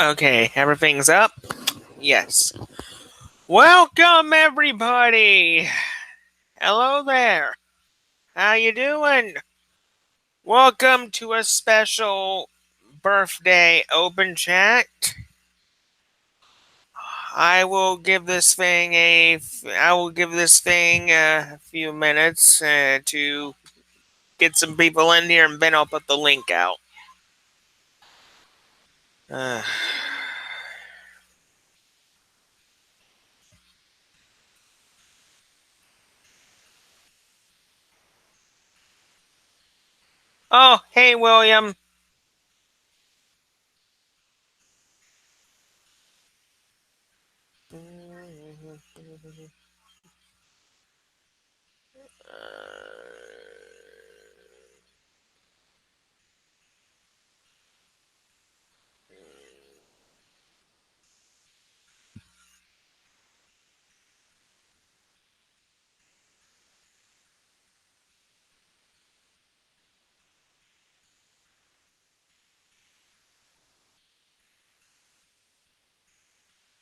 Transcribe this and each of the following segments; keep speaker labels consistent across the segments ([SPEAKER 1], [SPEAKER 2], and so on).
[SPEAKER 1] Okay, everything's up? Yes. Welcome everybody. Hello there. How you doing? Welcome to a special birthday open chat. I will give this thing a few minutes to get some people in here, and then I'll put the link out. Uh, oh, hey William.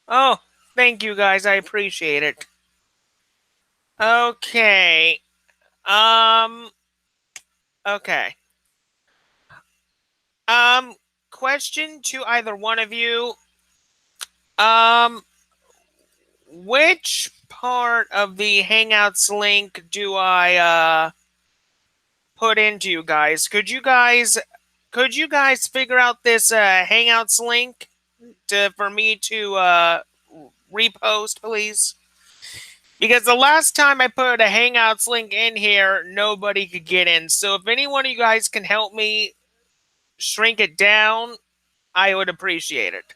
[SPEAKER 1] Oh, thank you guys. I appreciate it. Okay. Um. Okay. Um. Question to either one of you. Um. Which part of the Hangouts link do I put into you guys? Could you guys figure out this Hangouts link for me to repost, please? Because the last time I put a Hangouts link in here, nobody could get in. So if any one of you guys can help me shrink it down, I would appreciate it.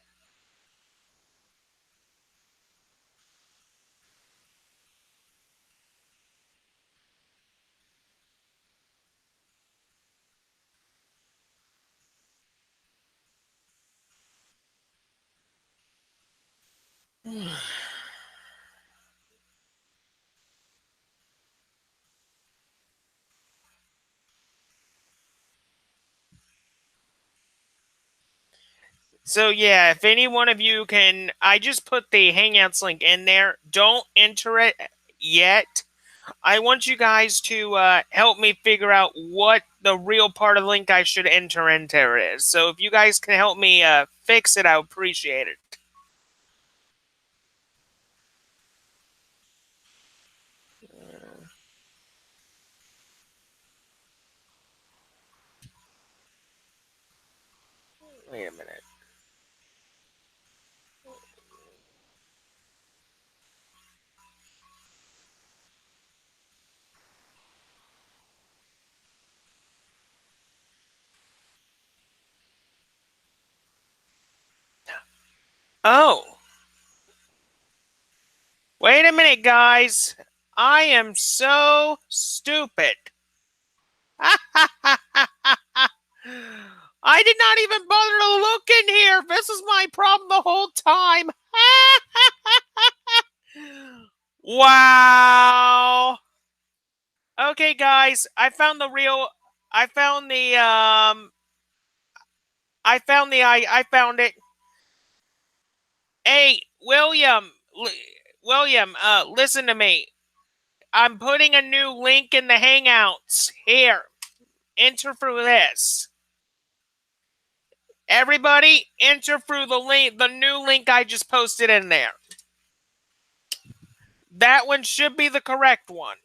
[SPEAKER 1] So yeah, if any one of you can, I just put the Hangouts link in there. Don't enter it yet. I want you guys to help me figure out what the real part of the link I should enter into is. So if you guys can help me fix it, I would appreciate it. Wait a minute. Oh, wait a minute, guys. I am so stupid. I did not even bother to look in here. This is my problem the whole time. Wow. Okay, guys, I found the I found it. Hey, William, listen to me. I'm putting a new link in the Hangouts. Here, enter through this. Everybody, enter through the new link I just posted in there. That one should be the correct one.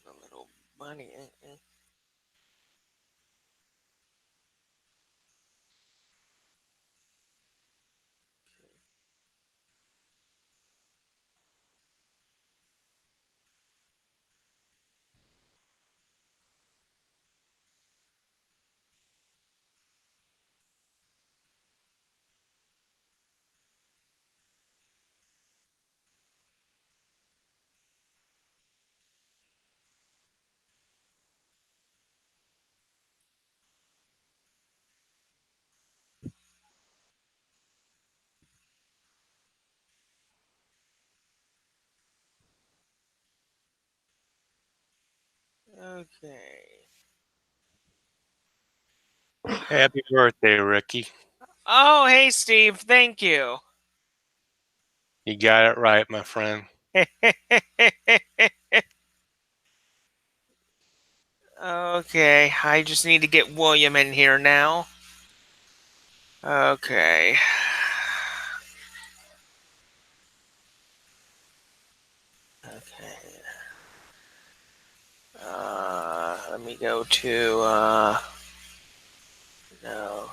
[SPEAKER 1] The little bunny. Okay.
[SPEAKER 2] Happy birthday, Ricky.
[SPEAKER 1] Oh, hey, Steve. Thank you.
[SPEAKER 2] You got it right, my friend.
[SPEAKER 1] Okay, I just need to get William in here now. Okay. Okay. Let me go to, no.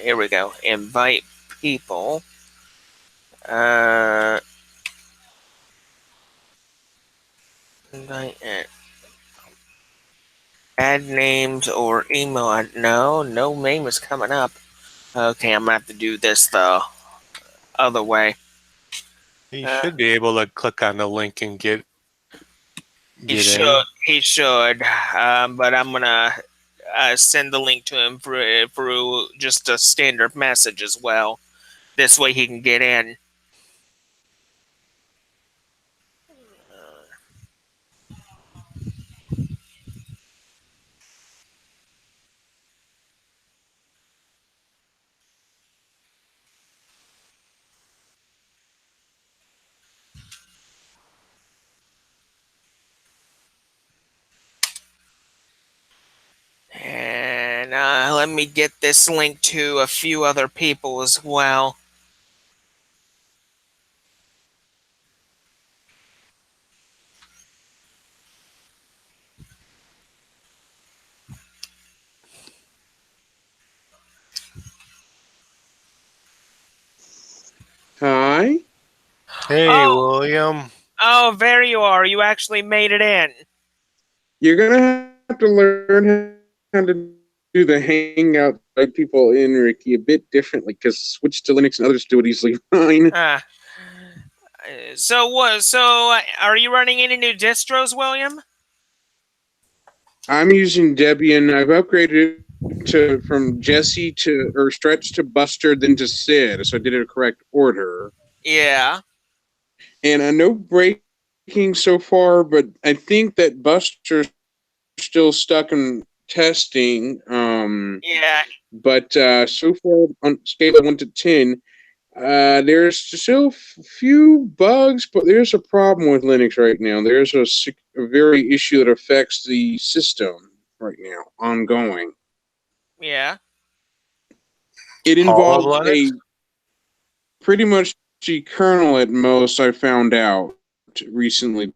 [SPEAKER 1] Here we go. Invite people. Uh, invite it. Add names or email. No name is coming up. Okay, I'm gonna have to do this the other way.
[SPEAKER 2] You
[SPEAKER 1] Uh,
[SPEAKER 2] should be able to click on the link and get
[SPEAKER 1] he
[SPEAKER 2] in.
[SPEAKER 1] should. He should. But I'm gonna send the link to him through just a standard message as well. This way he can get in. And let me get this link to a few other people as well.
[SPEAKER 3] Hi.
[SPEAKER 2] Hey,
[SPEAKER 1] Oh,
[SPEAKER 2] William.
[SPEAKER 1] oh, there you are. You actually made it in.
[SPEAKER 3] You're gonna have to learn how to do the hangout like people in Ricky a bit differently because switch to Linux and others do it easily fine.
[SPEAKER 1] Uh, so what? So are you running any new distros, William?
[SPEAKER 3] I'm using Debian. I've upgraded it to from Jesse to or Stretch to Buster, then to Sid, so I did it in correct order.
[SPEAKER 1] Yeah.
[SPEAKER 3] And I know breaking so far, but I think that Buster's still stuck in testing.
[SPEAKER 1] Yeah.
[SPEAKER 3] But so far on scale of 1 to 10, there's still few bugs, but there's a problem with Linux right now. There's a very issue that affects the system right now, ongoing.
[SPEAKER 1] Yeah.
[SPEAKER 3] It
[SPEAKER 2] All of
[SPEAKER 3] involves
[SPEAKER 2] Linux?
[SPEAKER 3] a pretty much the kernel at most. I found out recently.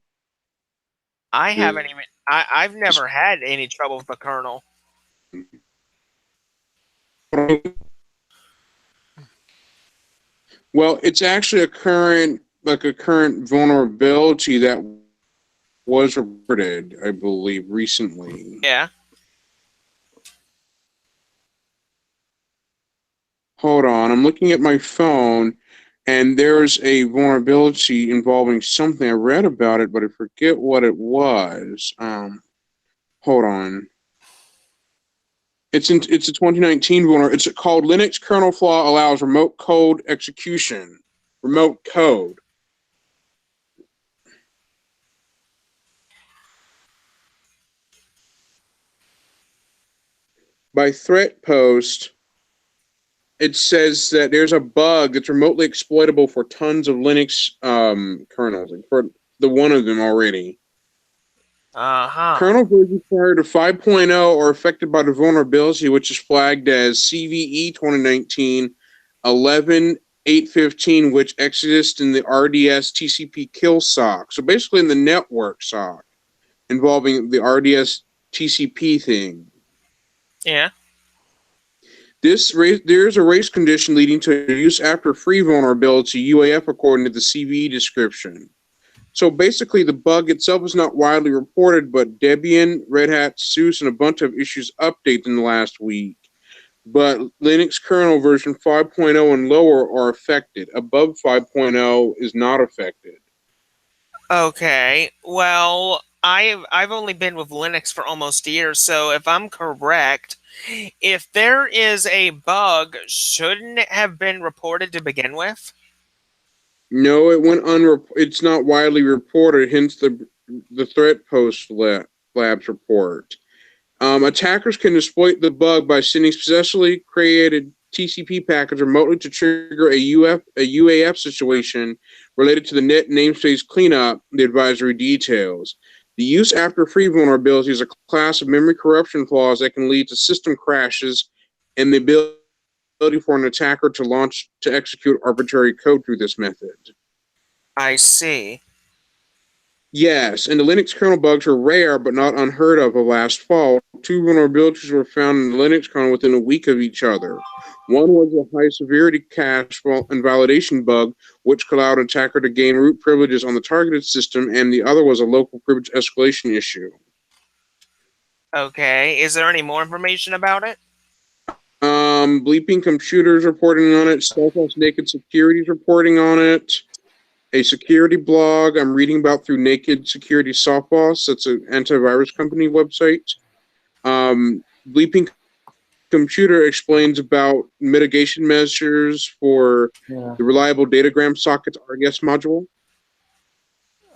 [SPEAKER 1] I haven't even. I've never had any trouble with the kernel.
[SPEAKER 3] Well, it's actually a current vulnerability that was reported, I believe, recently.
[SPEAKER 1] Yeah.
[SPEAKER 3] Hold on, I'm looking at my phone, and there's a vulnerability involving something. I read about it, but I forget what it was. Hold on. It's a 2019 vulnerability. It's called Linux kernel flaw allows remote code execution. Remote code. By threat post, it says that there's a bug that's remotely exploitable for tons of Linux kernels, like for the one of them already.
[SPEAKER 1] Uh huh.
[SPEAKER 3] Kernel versions prior to 5.0 are affected by the vulnerability, which is flagged as CVE 2019 11.815, which exists in the RDS TCP kill sock. So basically, in the network sock involving the RDS TCP thing.
[SPEAKER 1] Yeah.
[SPEAKER 3] There's a race condition leading to use after free vulnerability UAF according to the CVE description. So basically, the bug itself is not widely reported, but Debian, Red Hat, SUSE, and a bunch of issues updated in the last week. But Linux kernel version 5.0 and lower are affected. Above 5.0 is not affected.
[SPEAKER 1] Okay. Well, I've only been with Linux for almost a year, so if I'm correct, if there is a bug, shouldn't it have been reported to begin with?
[SPEAKER 3] No, it's not widely reported, hence the threat post let. Labs report. Attackers can exploit the bug by sending specially created TCP packets remotely to trigger a UAF situation related to the net namespace cleanup, the advisory details. The use after free vulnerability is a class of memory corruption flaws that can lead to system crashes and the ability for an attacker to execute arbitrary code through this method.
[SPEAKER 1] I see.
[SPEAKER 3] Yes, and the Linux kernel bugs are rare but not unheard of last fall. 2 vulnerabilities were found in the Linux kernel within a week of each other. One was a high severity cache invalidation bug, which allowed an attacker to gain root privileges on the targeted system, and the other was a local privilege escalation issue.
[SPEAKER 1] Okay, is there any more information about it?
[SPEAKER 3] Bleeping Computers reporting on it, Stealthhouse Naked Security's reporting on it. A security blog I'm reading about through Naked Security Softboss. That's an antivirus company website. Bleeping Computer explains about mitigation measures for the Reliable Datagram Sockets RDS module.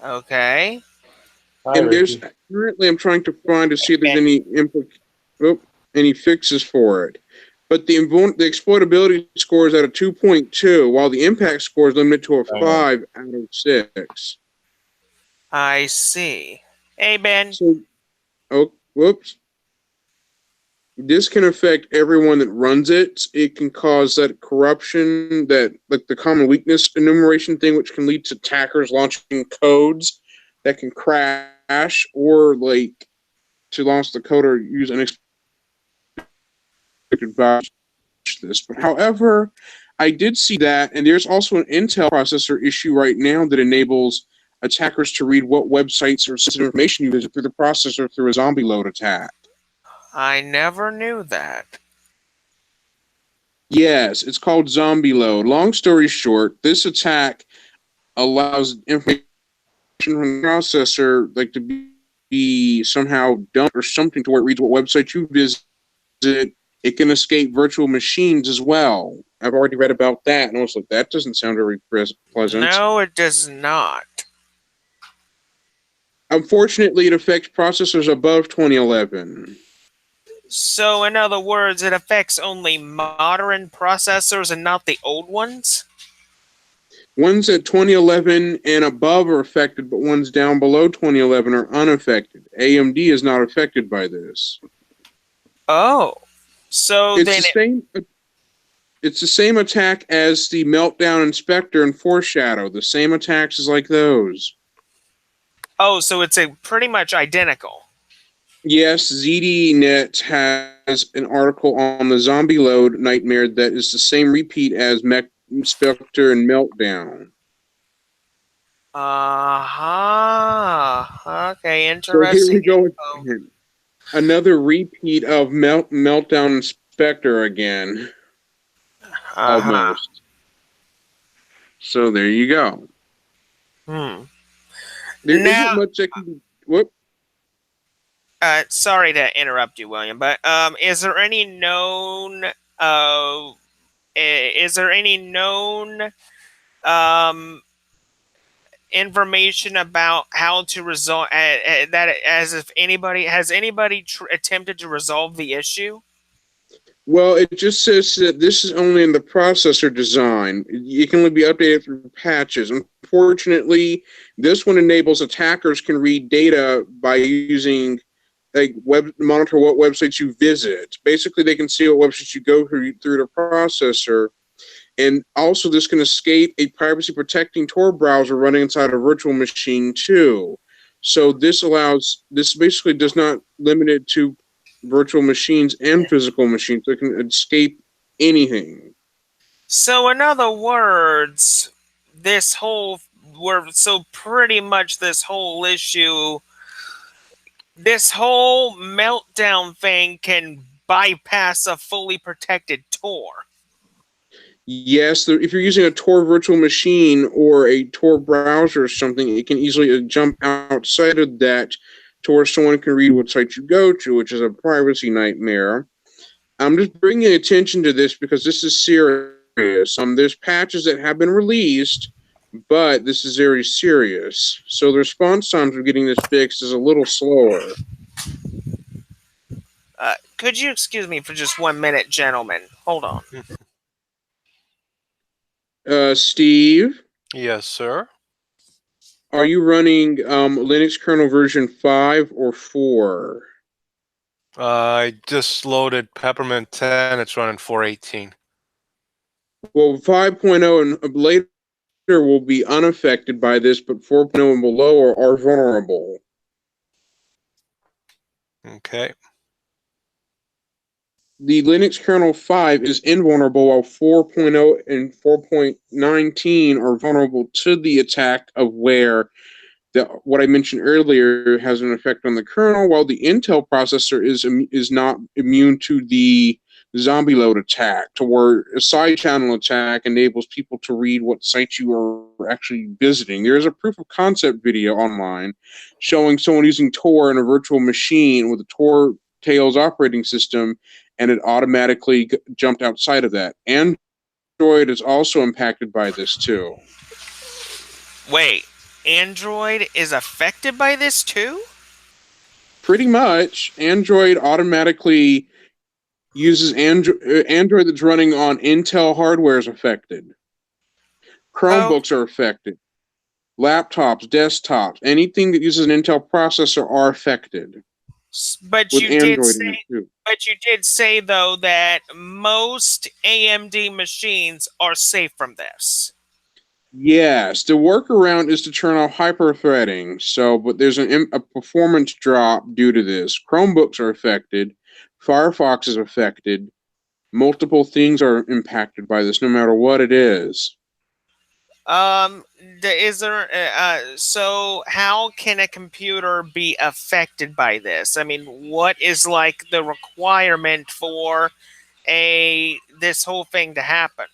[SPEAKER 1] Okay.
[SPEAKER 3] And there's currently I'm trying to find to see if there's any fixes for it. But the exploitability score is at a 2.2, while the impact score is limited to a 5 out of 6.
[SPEAKER 1] I see. Hey, Ben.
[SPEAKER 3] So, whoops. This can affect everyone that runs it. It can cause that corruption, that like the common weakness enumeration thing, which can lead to attackers launching codes that can crash, or like to launch the code or use unexpected advantage this. But however, I did see that, and there's also an Intel processor issue right now that enables attackers to read what websites or sensitive information you visit through the processor through a zombie load attack.
[SPEAKER 1] I never knew that.
[SPEAKER 3] Yes, it's called zombie load. Long story short, this attack allows information from the processor like to be somehow dumped or something to where it reads what website you visit. It can escape virtual machines as well. I've already read about that, and I was like, that doesn't sound very pleasant.
[SPEAKER 1] No, it does not.
[SPEAKER 3] Unfortunately, it affects processors above 2011.
[SPEAKER 1] So, in other words, it affects only modern processors and not the old ones?
[SPEAKER 3] Ones at 2011 and above are affected, but ones down below 2011 are unaffected. AMD is not affected by this.
[SPEAKER 1] Oh. So
[SPEAKER 3] it's the same attack as the Meltdown Inspector and Foreshadow. The same attacks as like those.
[SPEAKER 1] Oh, so it's pretty much identical.
[SPEAKER 3] Yes, ZDNet has an article on the zombie load nightmare that is the same repeat as Inspector and Meltdown.
[SPEAKER 1] Okay, interesting.
[SPEAKER 3] So here we go again. Another repeat of Meltdown Inspector again. Almost. So there you go. There isn't much I can... Whoop.
[SPEAKER 1] Sorry to interrupt you, William, but is there any known information about how to resolve that? As if anybody attempted to resolve the issue?
[SPEAKER 3] Well, it just says that this is only in the processor design. It can only be updated through patches. Unfortunately, this one enables attackers can read data by using monitor what websites you visit. Basically, they can see what websites you go through the processor. And also, this can escape a privacy-protecting Tor browser running inside a virtual machine, too. So this basically does not limit it to virtual machines and physical machines. So it can escape anything.
[SPEAKER 1] So, in other words, pretty much this whole issue, this whole Meltdown thing can bypass a fully protected Tor.
[SPEAKER 3] Yes, if you're using a Tor virtual machine or a Tor browser or something, it can easily jump outside of that to where someone can read what site you go to, which is a privacy nightmare. I'm just bringing attention to this because this is serious. There's patches that have been released, but this is very serious. So the response times for getting this fixed is a little slower.
[SPEAKER 1] could you excuse me for just 1 minute, gentlemen? Hold on.
[SPEAKER 3] Steve,
[SPEAKER 2] Yes, sir.
[SPEAKER 3] are you running Linux kernel version 5 or 4?
[SPEAKER 2] I just loaded Peppermint 10. It's running 418.
[SPEAKER 3] Well, 5.0 and later will be unaffected by this, but 4.0 and below are vulnerable.
[SPEAKER 2] Okay.
[SPEAKER 3] The Linux kernel 5 is invulnerable, while 4.0 and 4.19 are vulnerable to the attack of where what I mentioned earlier has an effect on the kernel, while the Intel processor is not immune to the zombie load attack, to where a side channel attack enables people to read what sites you are actually visiting. There is a proof of concept video online showing someone using Tor in a virtual machine with a Tor Tails operating system, and it automatically jumped outside of that. Android is also impacted by this too.
[SPEAKER 1] Wait, Android is affected by this too?
[SPEAKER 3] Pretty much, Android automatically uses Android that's running on Intel hardware is affected. Chromebooks are affected. Laptops, desktops, anything that uses an Intel processor are affected.
[SPEAKER 1] But
[SPEAKER 3] With
[SPEAKER 1] you
[SPEAKER 3] Android in it too.
[SPEAKER 1] did say though that most AMD machines are safe from this.
[SPEAKER 3] Yes, the workaround is to turn off hyperthreading. But there's a performance drop due to this. Chromebooks are affected. Firefox is affected. Multiple things are impacted by this, no matter what it is.
[SPEAKER 1] Is there? So how can a computer be affected by this? I mean, what is like the requirement for this whole thing to happen?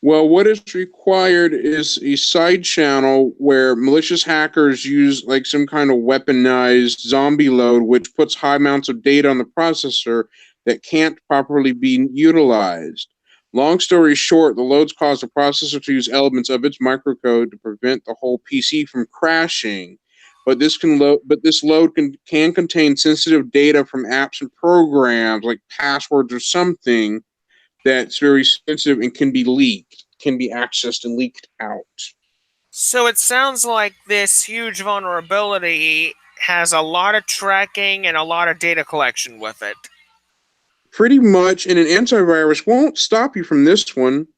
[SPEAKER 3] Well, what is required is a side channel where malicious hackers use like some kind of weaponized zombie load, which puts high amounts of data on the processor that can't properly be utilized. Long story short, the loads cause the processor to use elements of its microcode to prevent the whole PC from crashing. But this load can contain sensitive data from apps and programs like passwords or something that's very sensitive and can be leaked, can be accessed and leaked out.
[SPEAKER 1] So it sounds like this huge vulnerability has a lot of tracking and a lot of data collection with it.
[SPEAKER 3] Pretty much, and an antivirus won't stop you from this one.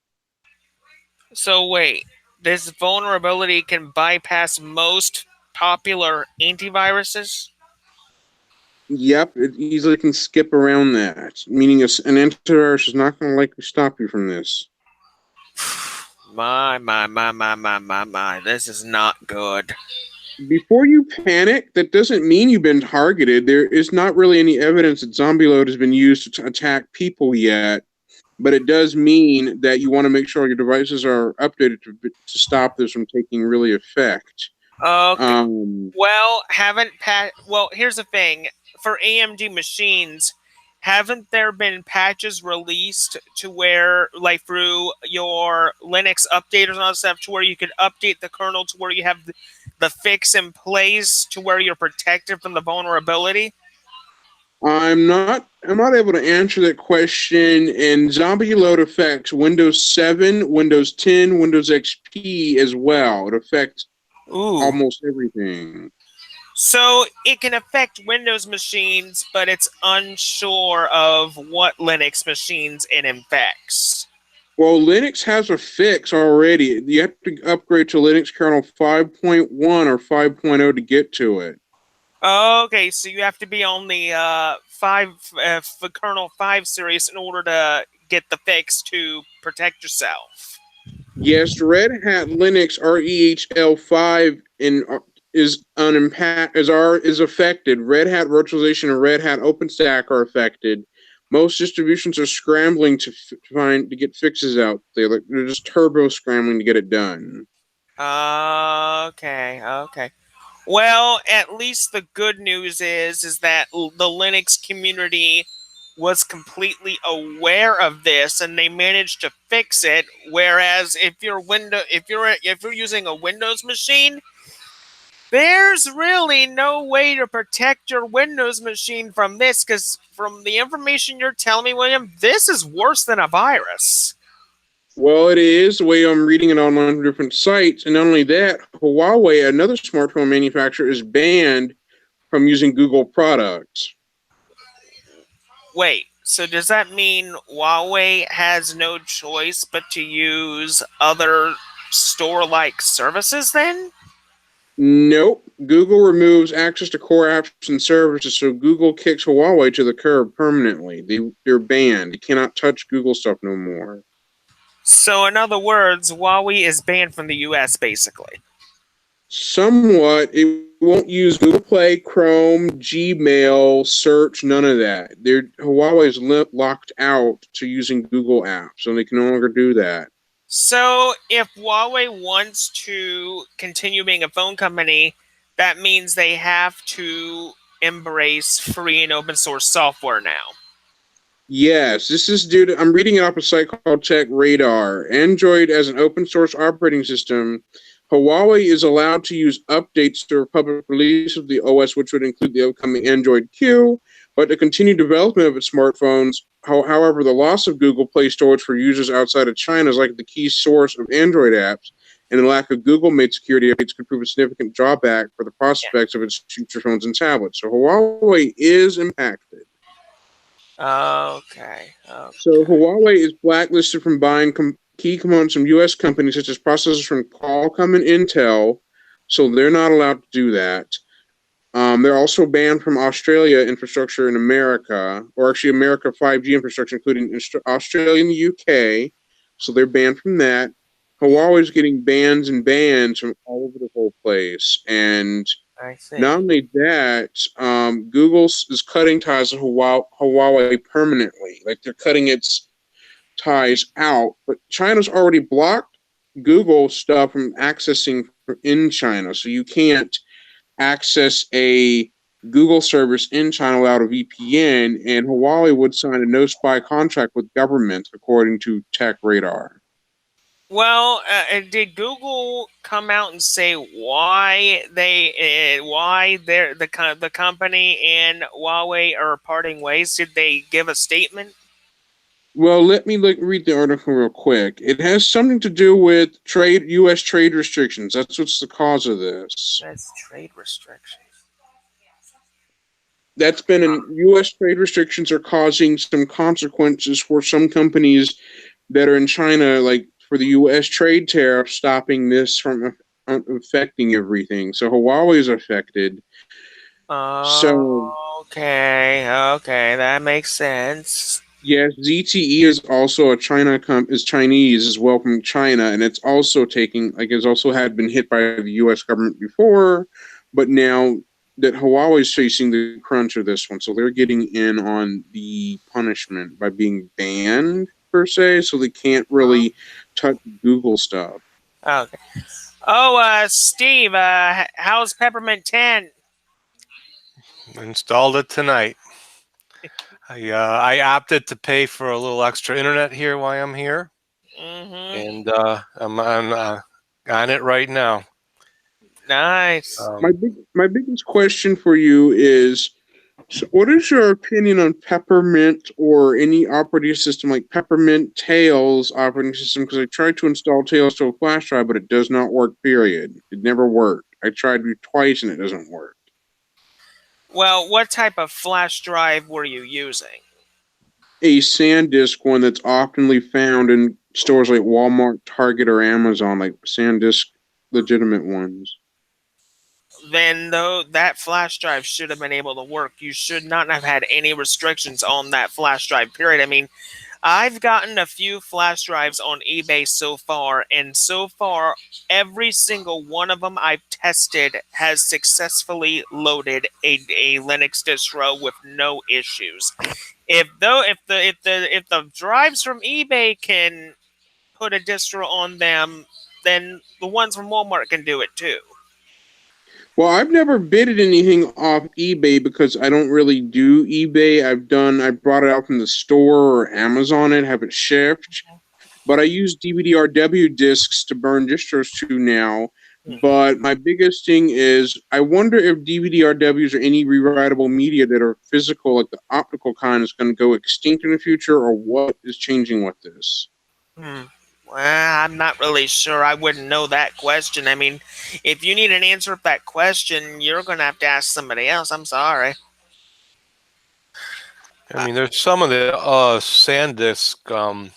[SPEAKER 1] So wait, this vulnerability can bypass most popular antiviruses?
[SPEAKER 3] Yep, it easily can skip around that, meaning an antivirus is not going to likely stop you from this.
[SPEAKER 1] My. This is not good.
[SPEAKER 3] Before you panic, that doesn't mean you've been targeted. There is not really any evidence that zombie load has been used to attack people yet, but it does mean that you want to make sure your devices are updated to stop this from taking really effect.
[SPEAKER 1] Okay. Well, here's the thing. For AMD machines, haven't there been patches released to where, like through your Linux updaters and all that stuff, to where you could update the kernel to where you have the fix in place to where you're protected from the vulnerability?
[SPEAKER 3] I'm not able to answer that question. And zombie load affects Windows 7, Windows 10, Windows XP as well. It affects almost everything.
[SPEAKER 1] So it can affect Windows machines, but it's unsure of what Linux machines it infects.
[SPEAKER 3] Well, Linux has a fix already. You have to upgrade to Linux kernel 5.1 or 5.0 to get to it.
[SPEAKER 1] Okay, so you have to be on the kernel 5 series in order to get the fix to protect yourself.
[SPEAKER 3] Yes, Red Hat Linux REHL5 is affected. Red Hat virtualization and Red Hat OpenStack are affected. Most distributions are scrambling to get fixes out there. They're just turbo scrambling to get it done.
[SPEAKER 1] Okay. Well, at least the good news is that the Linux community was completely aware of this and they managed to fix it. Whereas if you're using a Windows machine, There's really no way to protect your Windows machine from this, because from the information you're telling me, William, this is worse than a virus.
[SPEAKER 3] Well, it is the way I'm reading it online from different sites. And not only that, Huawei, another smartphone manufacturer, is banned from using Google products.
[SPEAKER 1] Wait, so does that mean Huawei has no choice but to use other store-like services then?
[SPEAKER 3] Nope. Google removes access to core apps and services, so Google kicks Huawei to the curb permanently. They're banned. You cannot touch Google stuff no more.
[SPEAKER 1] So in other words, Huawei is banned from the US basically.
[SPEAKER 3] Somewhat. It won't use Google Play, Chrome, Gmail, search, none of that. Huawei is locked out to using Google apps, so they can no longer do that.
[SPEAKER 1] So if Huawei wants to continue being a phone company, that means they have to embrace free and open source software now.
[SPEAKER 3] Yes, this is due to, I'm reading it off a site called Tech Radar. Android as an open source operating system, Huawei is allowed to use updates to a public release of the OS, which would include the upcoming Android Q, but to continue development of its smartphones. However, the loss of Google Play storage for users outside of China is like the key source of Android apps, and the lack of Google-made security updates could prove a significant drawback for the prospects of its future phones and tablets. So Huawei is impacted.
[SPEAKER 1] Okay.
[SPEAKER 3] So Huawei is blacklisted from buying key components from U.S. companies such as processors from Qualcomm and Intel, so they're not allowed to do that. They're also banned from Australia infrastructure in America, or actually America 5G infrastructure, including Australia and the UK. So they're banned from that. Huawei's getting bans and bans from all over the whole place. And
[SPEAKER 1] I see.
[SPEAKER 3] not only that, Google is cutting ties with Huawei permanently. Like they're cutting its ties out. But China's already blocked Google stuff from accessing in China. So you can't access a Google service in China without a VPN, and Huawei would sign a no spy contract with government, according to Tech Radar.
[SPEAKER 1] Well, did Google come out and say why the company and Huawei are parting ways? Did they give a statement?
[SPEAKER 3] Well, let me read the article real quick. It has something to do with U.S. trade restrictions. That's what's the cause of this.
[SPEAKER 1] That's trade restrictions.
[SPEAKER 3] That's been U.S. trade restrictions are causing some consequences for some companies that are in China, like for the U.S. trade tariff, stopping this from affecting everything. So Huawei is affected.
[SPEAKER 1] Okay, that makes sense.
[SPEAKER 3] Yes, ZTE is also a is Chinese as well from China, and it's also had been hit by the U.S. government before, but now that Huawei is facing the crunch of this one, so they're getting in on the punishment by being banned per se, so they can't really touch Google stuff.
[SPEAKER 1] Okay. Oh, Steve, how's Peppermint 10?
[SPEAKER 2] Installed it tonight. I opted to pay for a little extra internet here while I'm here, and I'm on it right now.
[SPEAKER 1] Nice.
[SPEAKER 3] My biggest question for you is, so what is your opinion on Peppermint or any operating system like Peppermint Tails operating system? Because I tried to install Tails to a flash drive, but it does not work, period. It never worked. I tried it twice and it doesn't work.
[SPEAKER 1] Well, what type of flash drive were you using?
[SPEAKER 3] A SanDisk one that's oftenly found in stores like Walmart, Target, or Amazon, like SanDisk legitimate ones.
[SPEAKER 1] Then though that flash drive should have been able to work. You should not have had any restrictions on that flash drive, period. I mean, I've gotten a few flash drives on eBay so far, and so far every single one of them I've tested has successfully loaded a Linux distro with no issues. If the drives from eBay can put a distro on them, then the ones from Walmart can do it too.
[SPEAKER 3] Well, I've never bidded anything off eBay because I don't really do eBay. I brought it out from the store or Amazon and have it shipped. But I use DVD-RW discs to burn distros to now. But my biggest thing is I wonder if DVD-RWs or any rewritable media that are physical, like the optical kind, is going to go extinct in the future, or what is changing with this?
[SPEAKER 1] Well, I'm not really sure. I wouldn't know that question. I mean, if you need an answer to that question, you're going to have to ask somebody else. I'm sorry.
[SPEAKER 2] I mean, there's some of the SanDisk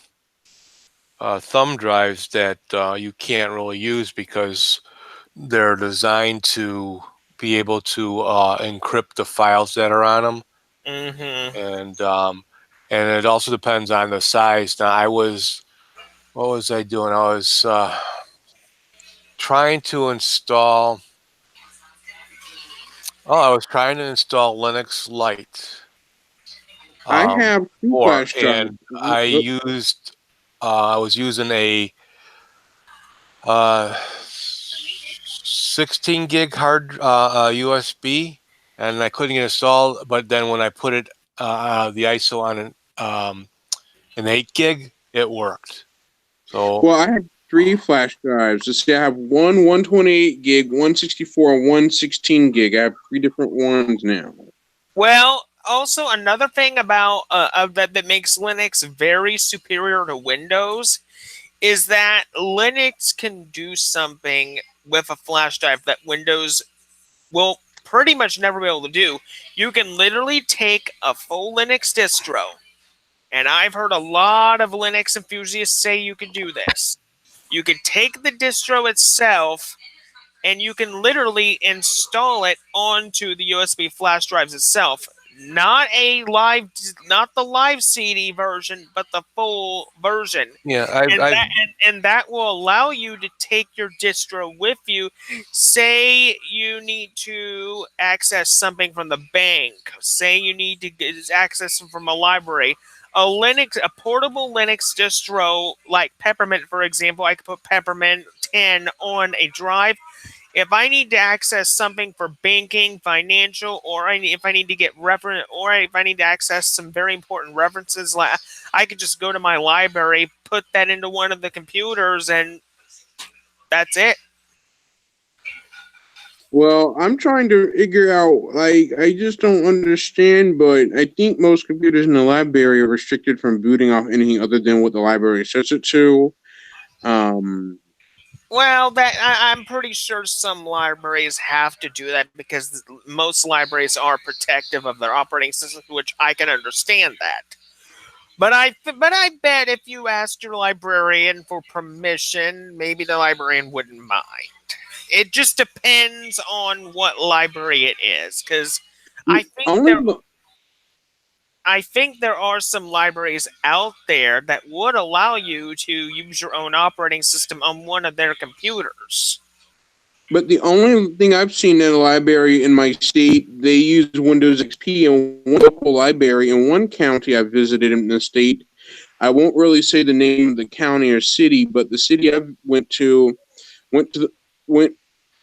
[SPEAKER 2] thumb drives that you can't really use because they're designed to be able to encrypt the files that are on them. And it also depends on the size. Now, what was I doing? I was trying to install. Oh, I was trying to install Linux Lite.
[SPEAKER 3] I have two flash drives.
[SPEAKER 2] And I was using a 16 gig hard USB, and I couldn't get it installed. But then when I put it the ISO on an 8 gig, it worked. So
[SPEAKER 3] well, I have 3 flash drives. Let's see, I have one 128 gig, 164, and 116 gig. I have 3 different ones now.
[SPEAKER 1] Well, also another thing about that makes Linux very superior to Windows is that Linux can do something with a flash drive that Windows will pretty much never be able to do. You can literally take a full Linux distro, and I've heard a lot of Linux enthusiasts say you can do this. You can take the distro itself, and you can literally install it onto the USB flash drives itself. Not the live CD version, but the full version.
[SPEAKER 2] yeah,
[SPEAKER 1] And that will allow you to take your distro with you. Say you need to access something from the bank. Say you need to access from a library. A portable Linux distro like Peppermint, for example, I could put Peppermint 10 on a drive. If I need to access something for banking, financial, or if I need to get or if I need to access some very important references, I could just go to my library, put that into one of the computers, and that's it.
[SPEAKER 3] Well, I'm trying to figure out, like, I just don't understand, but I think most computers in the library are restricted from booting off anything other than what the library sets it to.
[SPEAKER 1] Well, I'm pretty sure some libraries have to do that because most libraries are protective of their operating systems, which I can understand that. But I bet if you asked your librarian for permission, maybe the librarian wouldn't mind. It just depends on what library it is, because I think there are some libraries out there that would allow you to use your own operating system on one of their computers.
[SPEAKER 3] But the only thing I've seen in a library in my state, they use Windows XP in one local library in one county I visited in the state. I won't really say the name of the county or city, but the city I went to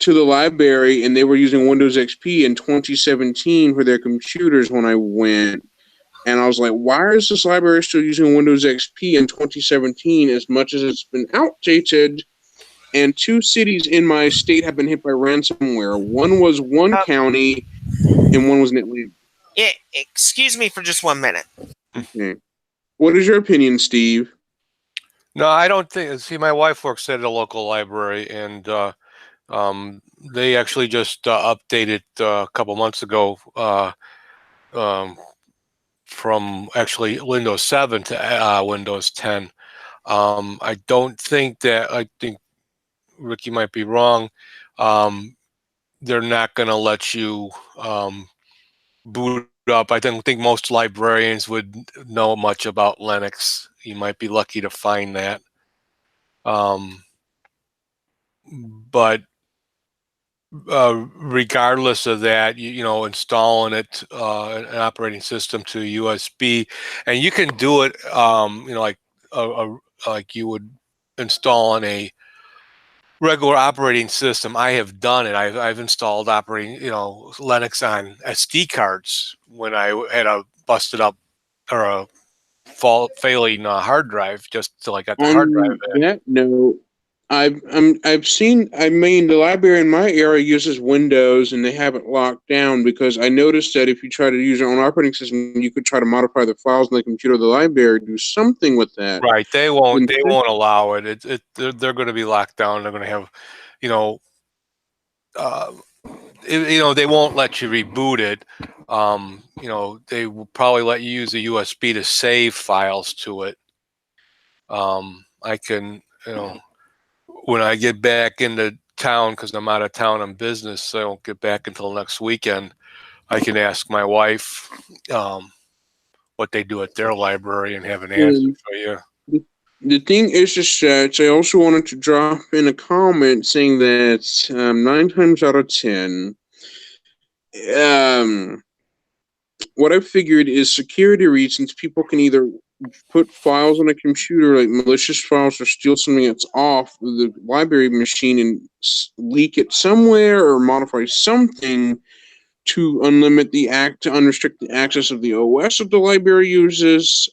[SPEAKER 3] the library, and they were using Windows XP in 2017 for their computers when I went. And I was like, why is this library still using Windows XP in 2017 as much as it's been outdated? And 2 cities in my state have been hit by ransomware. One was one county, and one was in Atlanta.
[SPEAKER 1] Excuse me for just 1 minute.
[SPEAKER 3] Okay. What is your opinion, Steve?
[SPEAKER 2] No, I don't think. See, my wife works at a local library, and they actually just updated a couple months ago from actually Windows 7 to Windows 10. I don't think that. I think Ricky might be wrong. They're not going to let you boot up. I don't think most librarians would know much about Linux. You might be lucky to find that. But regardless of that, installing it, an operating system to USB, and you can do it, like you would install on a regular operating system. I have done it. I've installed Linux on SD cards when I had a busted up or a failing hard drive just till I got the hard drive in.
[SPEAKER 3] That note, The library in my area uses Windows and they have it locked down because I noticed that if you try to use your own operating system, you could try to modify the files in the computer of the library, do something with that.
[SPEAKER 2] Right. They won't.
[SPEAKER 3] And
[SPEAKER 2] They won't allow it. They're going to be locked down. They're going to have, you know, uh, they won't let you reboot it. They will probably let you use a USB to save files to it. I can, when I get back into town, because I'm out of town on business, so I don't get back until next weekend. I can ask my wife what they do at their library and have an answer for you.
[SPEAKER 3] The thing is just that I also wanted to drop in a comment saying that 9 times out of 10, what I figured is security reasons, people can either put files on a computer, like malicious files, or steal something that's off the library machine and leak it somewhere or modify something to unrestrict the access of the OS that the library uses.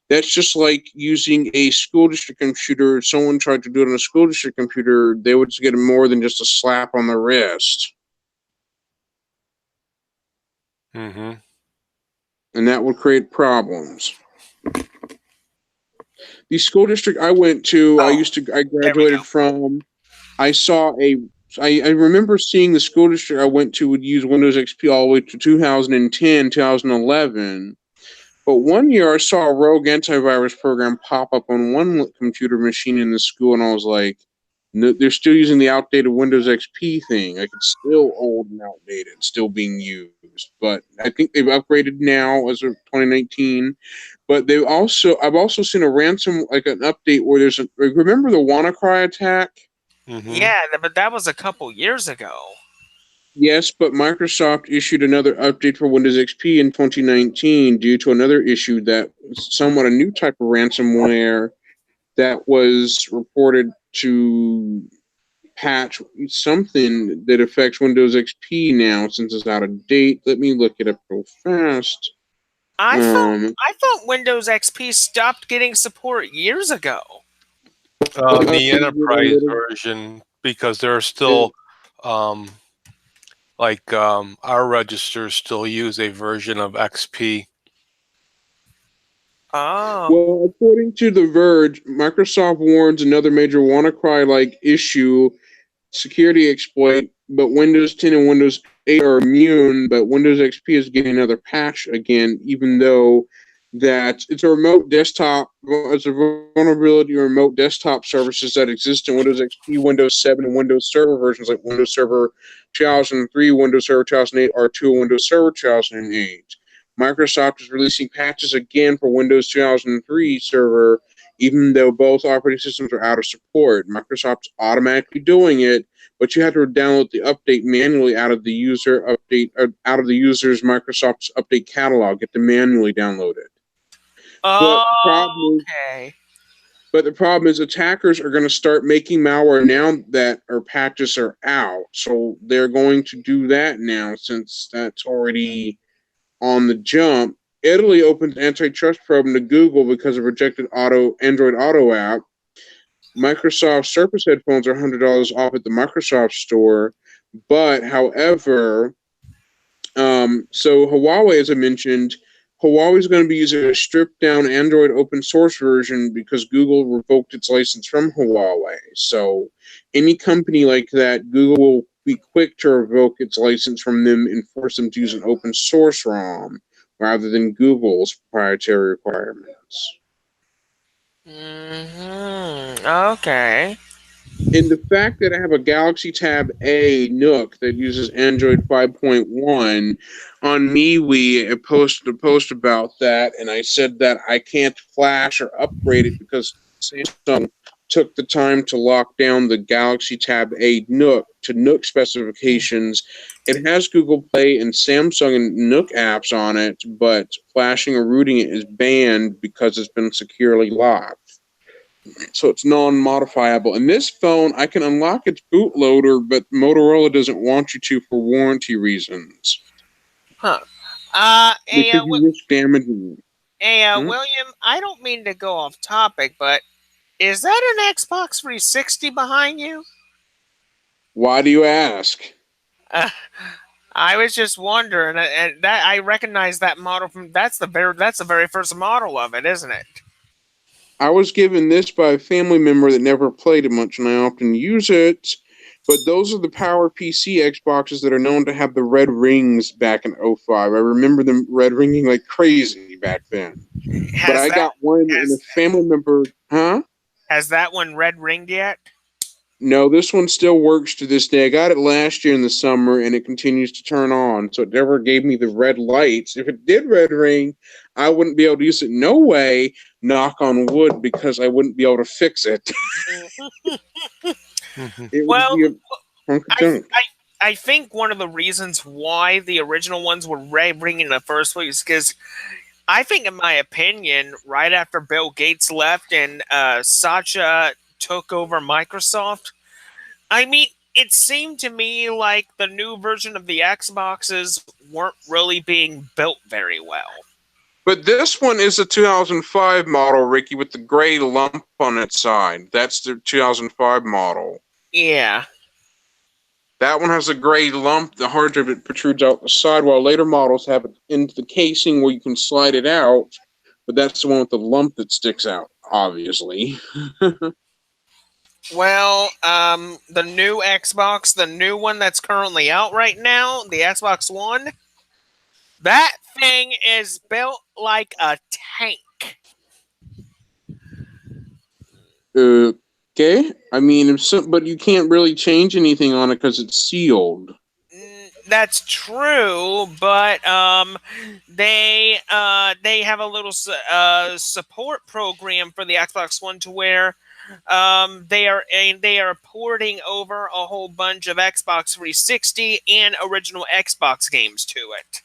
[SPEAKER 3] That's just like using a school district computer. If someone tried to do it on a school district computer, they would get more than just a slap on the wrist.
[SPEAKER 2] Mm-hmm.
[SPEAKER 3] And that would create problems. The school district I went to, I graduated from, I remember seeing the school district I went to would use Windows XP all the way to 2010, 2011. But one year I saw a rogue antivirus program pop up on one computer machine in the school, and I was like, no, they're still using the outdated Windows XP thing. Like, it's still old and outdated, still being used. But I think they've upgraded now as of 2019. But I've also seen a ransom, like an update where remember the WannaCry attack?
[SPEAKER 2] Mm-hmm.
[SPEAKER 1] Yeah, but that was a couple years ago.
[SPEAKER 3] Yes, but Microsoft issued another update for Windows XP in 2019 due to another issue that was somewhat a new type of ransomware that was reported to patch something that affects Windows XP now since it's out of date. Let me look it up real fast.
[SPEAKER 1] I thought Windows XP stopped getting support years ago.
[SPEAKER 2] The enterprise version, because there are still our registers still use a version of XP.
[SPEAKER 1] Oh.
[SPEAKER 3] Well, according to The Verge, Microsoft warns another major WannaCry-like issue, security exploit, but Windows 10 and Windows 8 are immune, but Windows XP is getting another patch again, even though that it's a vulnerability in remote desktop services that exist in Windows XP, Windows 7, and Windows Server versions like Windows Server 2003, Windows Server 2008, R2, and Windows Server 2008. Microsoft is releasing patches again for Windows 2003 Server, even though both operating systems are out of support. Microsoft's automatically doing it, but you have to download the update manually out of the user's Microsoft's update catalog. Get to manually download it.
[SPEAKER 1] Okay.
[SPEAKER 3] But the problem is attackers are going to start making malware now that our patches are out. So they're going to do that now since that's already on the jump. Italy opened antitrust probe into Google because of rejected Android Auto app. Microsoft Surface headphones are $100 off at the Microsoft store. But, however, so Huawei, as I mentioned, Huawei is going to be using a stripped-down Android open source version because Google revoked its license from Huawei. So any company like that, Google will be quick to revoke its license from them and force them to use an open source ROM rather than Google's proprietary requirements.
[SPEAKER 1] Okay.
[SPEAKER 3] And the fact that I have a Galaxy Tab A Nook that uses Android 5.1 on MeWe, I posted a post about that, and I said that I can't flash or upgrade it because Samsung took the time to lock down the Galaxy Tab A Nook to Nook specifications. It has Google Play and Samsung and Nook apps on it, but flashing or rooting it is banned because it's been securely locked. So it's non-modifiable. In this phone, I can unlock its bootloader, but Motorola doesn't want you to for warranty reasons.
[SPEAKER 1] Huh.
[SPEAKER 3] Because you risk damaging it.
[SPEAKER 1] William, I don't mean to go off topic, but Is that an Xbox 360 behind you?
[SPEAKER 3] Why do you ask?
[SPEAKER 1] Uh, I was just wondering, and that I recognize that model from that's the very first model of it, isn't it?
[SPEAKER 3] I was given this by a family member that never played it much, and I often use it. But those are the Power PC Xboxes that are known to have the red rings back in '05. I remember them red ringing like crazy back then. But
[SPEAKER 1] Has
[SPEAKER 3] I
[SPEAKER 1] that
[SPEAKER 3] got one, and a
[SPEAKER 1] has
[SPEAKER 3] family member, huh?
[SPEAKER 1] has that one red ringed yet?
[SPEAKER 3] No, this one still works to this day. I got it last year in the summer, and it continues to turn on. So it never gave me the red lights. If it did red ring, I wouldn't be able to use it. No way, knock on wood, because I wouldn't be able to fix it. It would
[SPEAKER 1] Well,
[SPEAKER 3] be a hunk of
[SPEAKER 1] I,
[SPEAKER 3] junk.
[SPEAKER 1] I I think one of the reasons why the original ones were red ringing in the first place is because I think, in my opinion, right after Bill Gates left and Satya took over Microsoft, I mean, it seemed to me like the new version of the Xboxes weren't really being built very well.
[SPEAKER 3] But this one is a 2005 model, Ricky, with the gray lump on its side. That's the 2005 model.
[SPEAKER 1] Yeah.
[SPEAKER 3] That one has a gray lump. The hard drive it protrudes out the side, while later models have it into the casing where you can slide it out. But that's the one with the lump that sticks out, obviously.
[SPEAKER 1] Well, the new Xbox, the new one that's currently out right now, the Xbox One, that thing is built like a tank.
[SPEAKER 3] Okay. I mean, but you can't really change anything on it because it's sealed.
[SPEAKER 1] That's true, but they have a little support program for the Xbox One to where they are porting over a whole bunch of Xbox 360 and original Xbox games to it.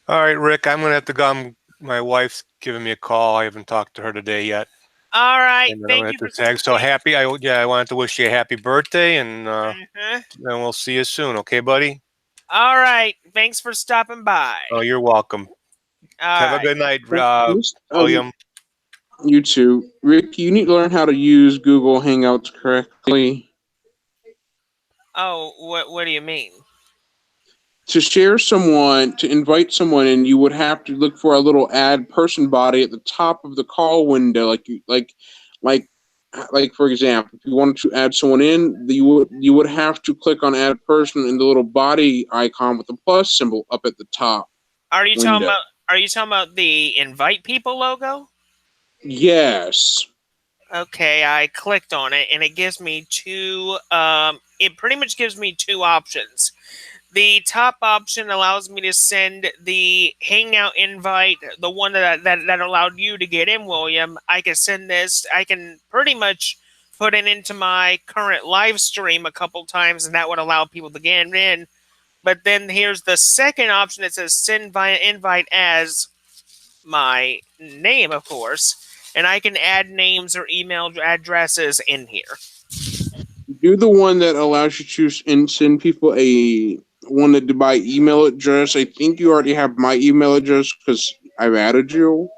[SPEAKER 2] All right, Rick, I'm going to have to go. My wife's giving me a call. I haven't talked to her today yet.
[SPEAKER 1] All right,
[SPEAKER 2] And then I'm
[SPEAKER 1] thank
[SPEAKER 2] going
[SPEAKER 1] you
[SPEAKER 2] to
[SPEAKER 1] for
[SPEAKER 2] have to tag. So happy. I wanted to wish you a happy birthday, and
[SPEAKER 1] Mhm.
[SPEAKER 2] then we'll see you soon. Okay, buddy?
[SPEAKER 1] All right, thanks for stopping by.
[SPEAKER 2] Oh, you're welcome.
[SPEAKER 1] All
[SPEAKER 2] Have a
[SPEAKER 1] right.
[SPEAKER 2] good night,
[SPEAKER 3] Just,
[SPEAKER 2] William.
[SPEAKER 3] You too. Rick, you need to learn how to use Google Hangouts correctly.
[SPEAKER 1] Oh, what do you mean?
[SPEAKER 3] To invite someone in, you would have to look for a little add person body at the top of the call window, like for example, if you wanted to add someone in, you would have to click on add person and the little body icon with the plus symbol up at the top
[SPEAKER 1] Are you talking
[SPEAKER 3] window.
[SPEAKER 1] about? Are you talking about the invite people logo?
[SPEAKER 3] Yes.
[SPEAKER 1] Okay, I clicked on it and it gives me two. It pretty much gives me two options. The top option allows me to send the Hangout invite, the one that allowed you to get in, William. I can send this. I can pretty much put it into my current live stream a couple times, and that would allow people to get in. But then here's the second option that says send via invite as my name, of course, and I can add names or email addresses in here.
[SPEAKER 3] Do the one that allows you to send people a one that by email address. I think you already have my email address because I've added you.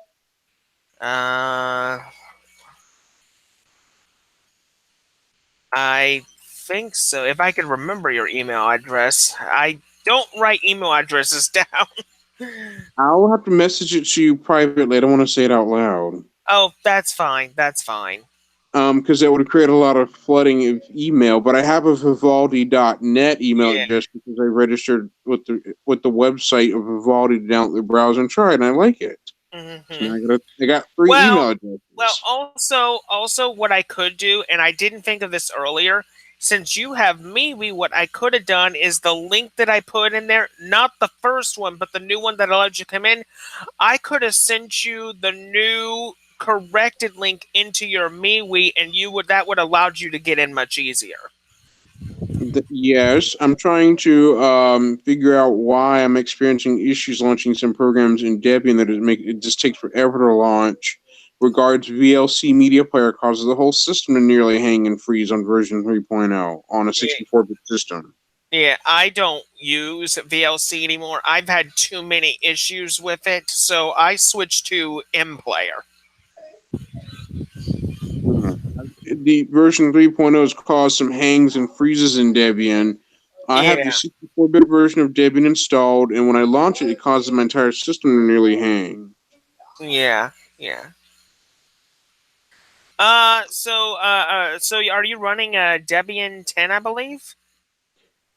[SPEAKER 1] I think so. If I could remember your email address. I don't write email addresses down.
[SPEAKER 3] I'll have to message it to you privately. I don't want to say it out loud.
[SPEAKER 1] Oh, that's fine. That's fine.
[SPEAKER 3] Because that would create a lot of flooding of email. But I have a Vivaldi.net email
[SPEAKER 1] Yeah.
[SPEAKER 3] address because I registered with the website of Vivaldi to download the browser and try it, and I like it.
[SPEAKER 1] Mm-hmm.
[SPEAKER 3] So now I got three email addresses.
[SPEAKER 1] Well, also, what I could do, and I didn't think of this earlier, since you have MeWe, what I could have done is the link that I put in there, not the first one, but the new one that allowed you to come in, I could have sent you the new corrected link into your MeWe, and that would allowed you to get in much easier.
[SPEAKER 3] Yes, I'm trying to figure out why I'm experiencing issues launching some programs in Debian that it just takes forever to launch. Regards VLC Media Player causes the whole system to nearly hang and freeze on version 3.0 on a 64-bit system.
[SPEAKER 1] Yeah, I don't use VLC anymore. I've had too many issues with it, so I switched to MPlayer.
[SPEAKER 3] The version 3.0 has caused some hangs and freezes in Debian. I have the
[SPEAKER 1] Yeah,
[SPEAKER 3] 64-bit version of Debian installed, and when I launch it, it causes my entire system to nearly hang.
[SPEAKER 1] yeah, yeah. So are you running a Debian 10, I believe?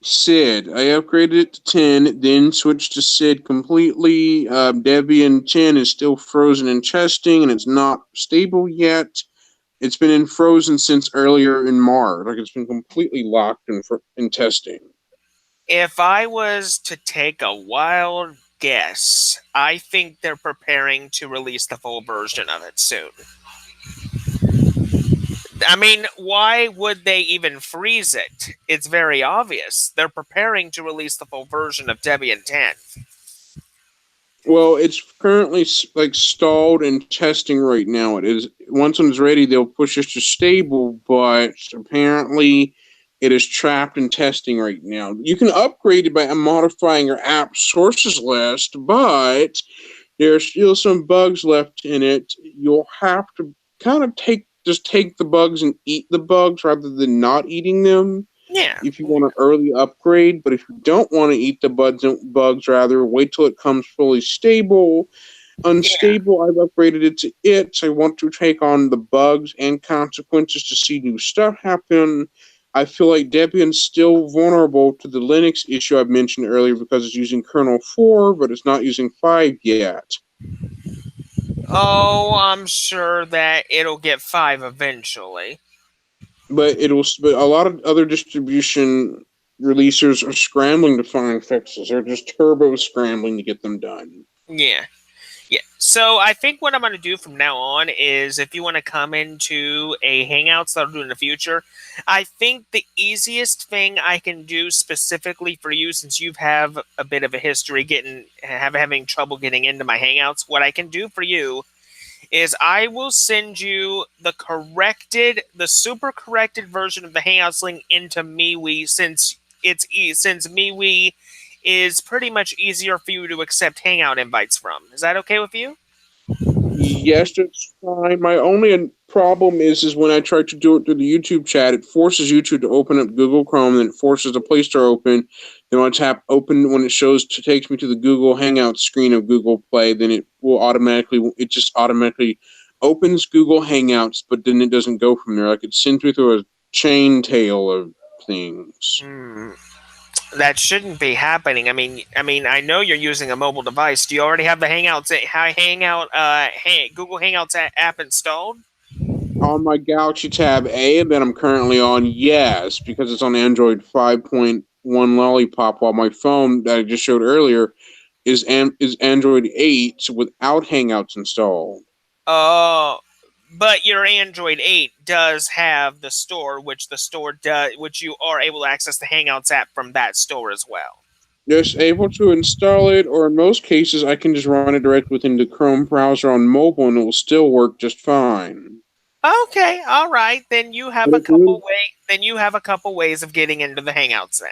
[SPEAKER 3] SID. I upgraded it to 10, then switched to SID completely. Debian 10 is still frozen in testing, and it's not stable yet. It's been in frozen since earlier in March. Like it's been completely locked in testing.
[SPEAKER 1] If I was to take a wild guess, I think they're preparing to release the full version of it soon. I mean, why would they even freeze it? It's very obvious. They're preparing to release the full version of Debian 10.
[SPEAKER 3] Well, it's currently like stalled and testing right now. It is once it's ready, they'll push it to stable, but apparently it is trapped in testing right now. You can upgrade it by modifying your app sources list, but there are still some bugs left in it. You'll have to kind of take the bugs and eat the bugs rather than not eating them
[SPEAKER 1] Yeah.
[SPEAKER 3] if you want an early upgrade. But if you don't want to eat the bugs, rather wait till it comes fully stable.
[SPEAKER 1] Yeah.
[SPEAKER 3] Unstable, I've upgraded it to it. I want to take on the bugs and consequences to see new stuff happen. I feel like Debian's still vulnerable to the Linux issue I've mentioned earlier because it's using kernel 4, but it's not using 5 yet.
[SPEAKER 1] Oh, I'm sure that it'll get 5 eventually.
[SPEAKER 3] But a lot of other distribution releasers are scrambling to find fixes. They're just turbo scrambling to get them done.
[SPEAKER 1] Yeah. Yeah. So I think what I'm going to do from now on is if you want to come into a Hangouts that I'll do in the future, I think the easiest thing I can do specifically for you, since you have a bit of a history having trouble getting into my Hangouts, what I can do for you is I will send you the super corrected version of the Hangouts link into MeWe since MeWe is pretty much easier for you to accept Hangout invites from. Is that okay with you?
[SPEAKER 3] Yes, it's fine. My only problem is when I try to do it through the YouTube chat, it forces YouTube to open up Google Chrome, then it forces the Play Store open. Then when I tap open, when it takes me to the Google Hangout screen of Google Play, then it just automatically opens Google Hangouts, but then it doesn't go from there. Like it sends me through a chain tail of things.
[SPEAKER 1] That shouldn't be happening. I know you're using a mobile device. Do you already have the Google Hangouts app installed?
[SPEAKER 3] On my Galaxy Tab A that I'm currently on, yes, because it's on Android 5.1 Lollipop, while my phone that I just showed earlier is Android 8 without Hangouts installed.
[SPEAKER 1] Oh, but your Android 8 does have the store, which you are able to access the Hangouts app from that store as well.
[SPEAKER 3] Just able to install it, or in most cases, I can just run it direct within the Chrome browser on mobile, and it will still work just fine.
[SPEAKER 1] Okay, all right. Then you have a couple ways of getting into the Hangouts then.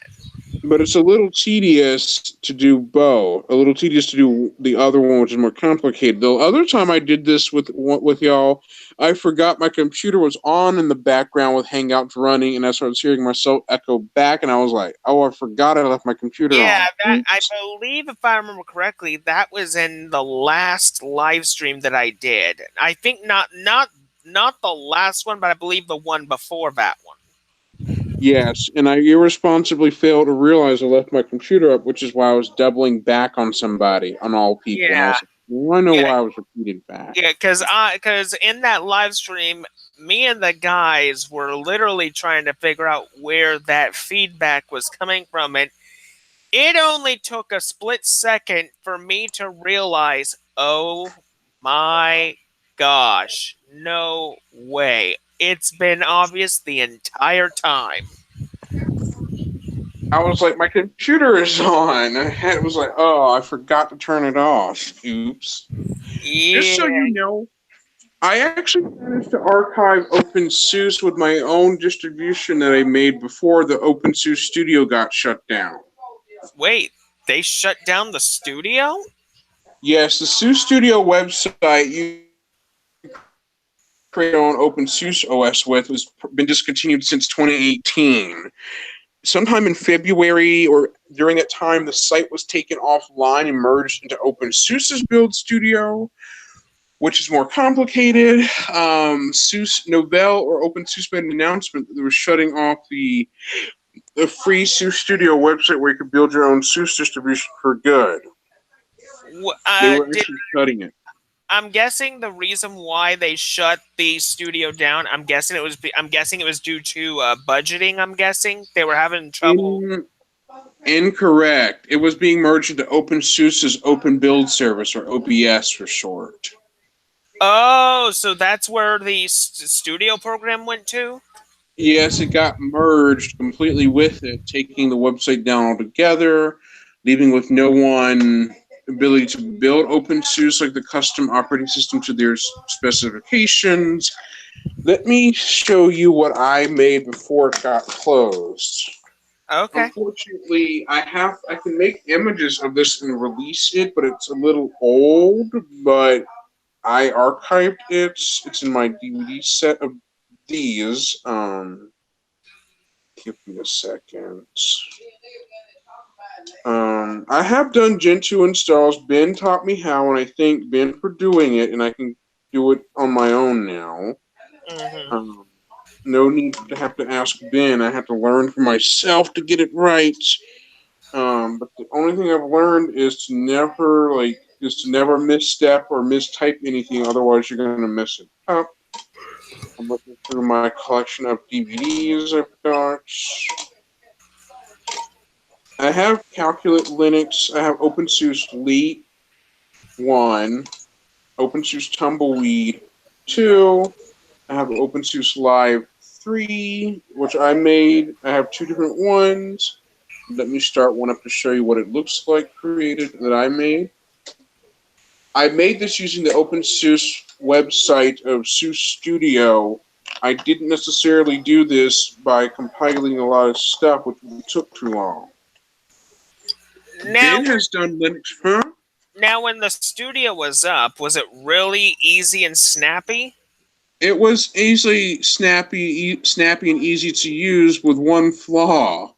[SPEAKER 3] But it's a little tedious to do both. A little tedious to do the other one, which is more complicated. The other time I did this with y'all, I forgot my computer was on in the background with Hangouts running, and I started hearing myself echo back, and I was like, "Oh, I forgot I left my computer
[SPEAKER 1] Yeah,
[SPEAKER 3] on."
[SPEAKER 1] I believe, if I remember correctly, that was in the last live stream that I did. I think not the last one, but I believe the one before that one.
[SPEAKER 3] Yes, and I irresponsibly failed to realize I left my computer up, which is why I was doubling back on somebody, on all people. And I
[SPEAKER 1] Yeah,
[SPEAKER 3] was like, well, I know
[SPEAKER 1] yeah,
[SPEAKER 3] why I was repeated back.
[SPEAKER 1] yeah. Because in that live stream, me and the guys were literally trying to figure out where that feedback was coming from, and it only took a split second for me to realize, oh my gosh, no way. It's been obvious the entire time.
[SPEAKER 3] I was like, my computer is on. It was like, oh, I forgot to turn it off. Oops.
[SPEAKER 1] Yeah.
[SPEAKER 3] Just so you know, I actually managed to archive OpenSUSE with my own distribution that I made before the OpenSUSE Studio got shut down.
[SPEAKER 1] Wait, they shut down the studio?
[SPEAKER 3] Yes, the SUSE Studio website you create on OpenSUSE OS with has been discontinued since 2018. Sometime in February or during that time, the site was taken offline and merged into OpenSUSE's Build Studio, which is more complicated. SUSE Novell or OpenSUSE made an announcement that they were shutting off the free SUSE Studio website where you could build your own SUSE distribution for good. They were
[SPEAKER 1] Did
[SPEAKER 3] actually shutting it.
[SPEAKER 1] I'm guessing the reason why they shut the studio down. I'm guessing it was due to budgeting. I'm guessing they were having trouble.
[SPEAKER 3] Incorrect. It was being merged into OpenSUSE's Open Build Service, or OBS for short.
[SPEAKER 1] Oh, so that's where the studio program went to?
[SPEAKER 3] Yes, it got merged completely with it, taking the website down altogether, leaving with no one ability to build OpenSUSE like the custom operating system to their specifications. Let me show you what I made before it got closed.
[SPEAKER 1] Okay.
[SPEAKER 3] Unfortunately, I can make images of this and release it, but it's a little old. But I archived it. It's in my DVD set of these. Give me a second. I have done Gentoo installs. Ben taught me how, and I thank Ben for doing it, and I can do it on my own now.
[SPEAKER 1] Mm-hmm.
[SPEAKER 3] No need to have to ask Ben. I have to learn for myself to get it right. But the only thing I've learned is to never misstep or mistype anything. Otherwise, you're going to mess it up. I'm looking through my collection of DVDs I've got. I have Calculate Linux. I have OpenSUSE Leap 1, OpenSUSE Tumbleweed 2. I have OpenSUSE Live 3, which I made. I have two different ones. Let me start one up to show you what it looks like created that I made. I made this using the OpenSUSE website of SUSE Studio. I didn't necessarily do this by compiling a lot of stuff, which took too long. Ben has done Linux, huh?
[SPEAKER 1] Now, when the studio was up, was it really easy and snappy?
[SPEAKER 3] It was easily snappy and easy to use with one flaw.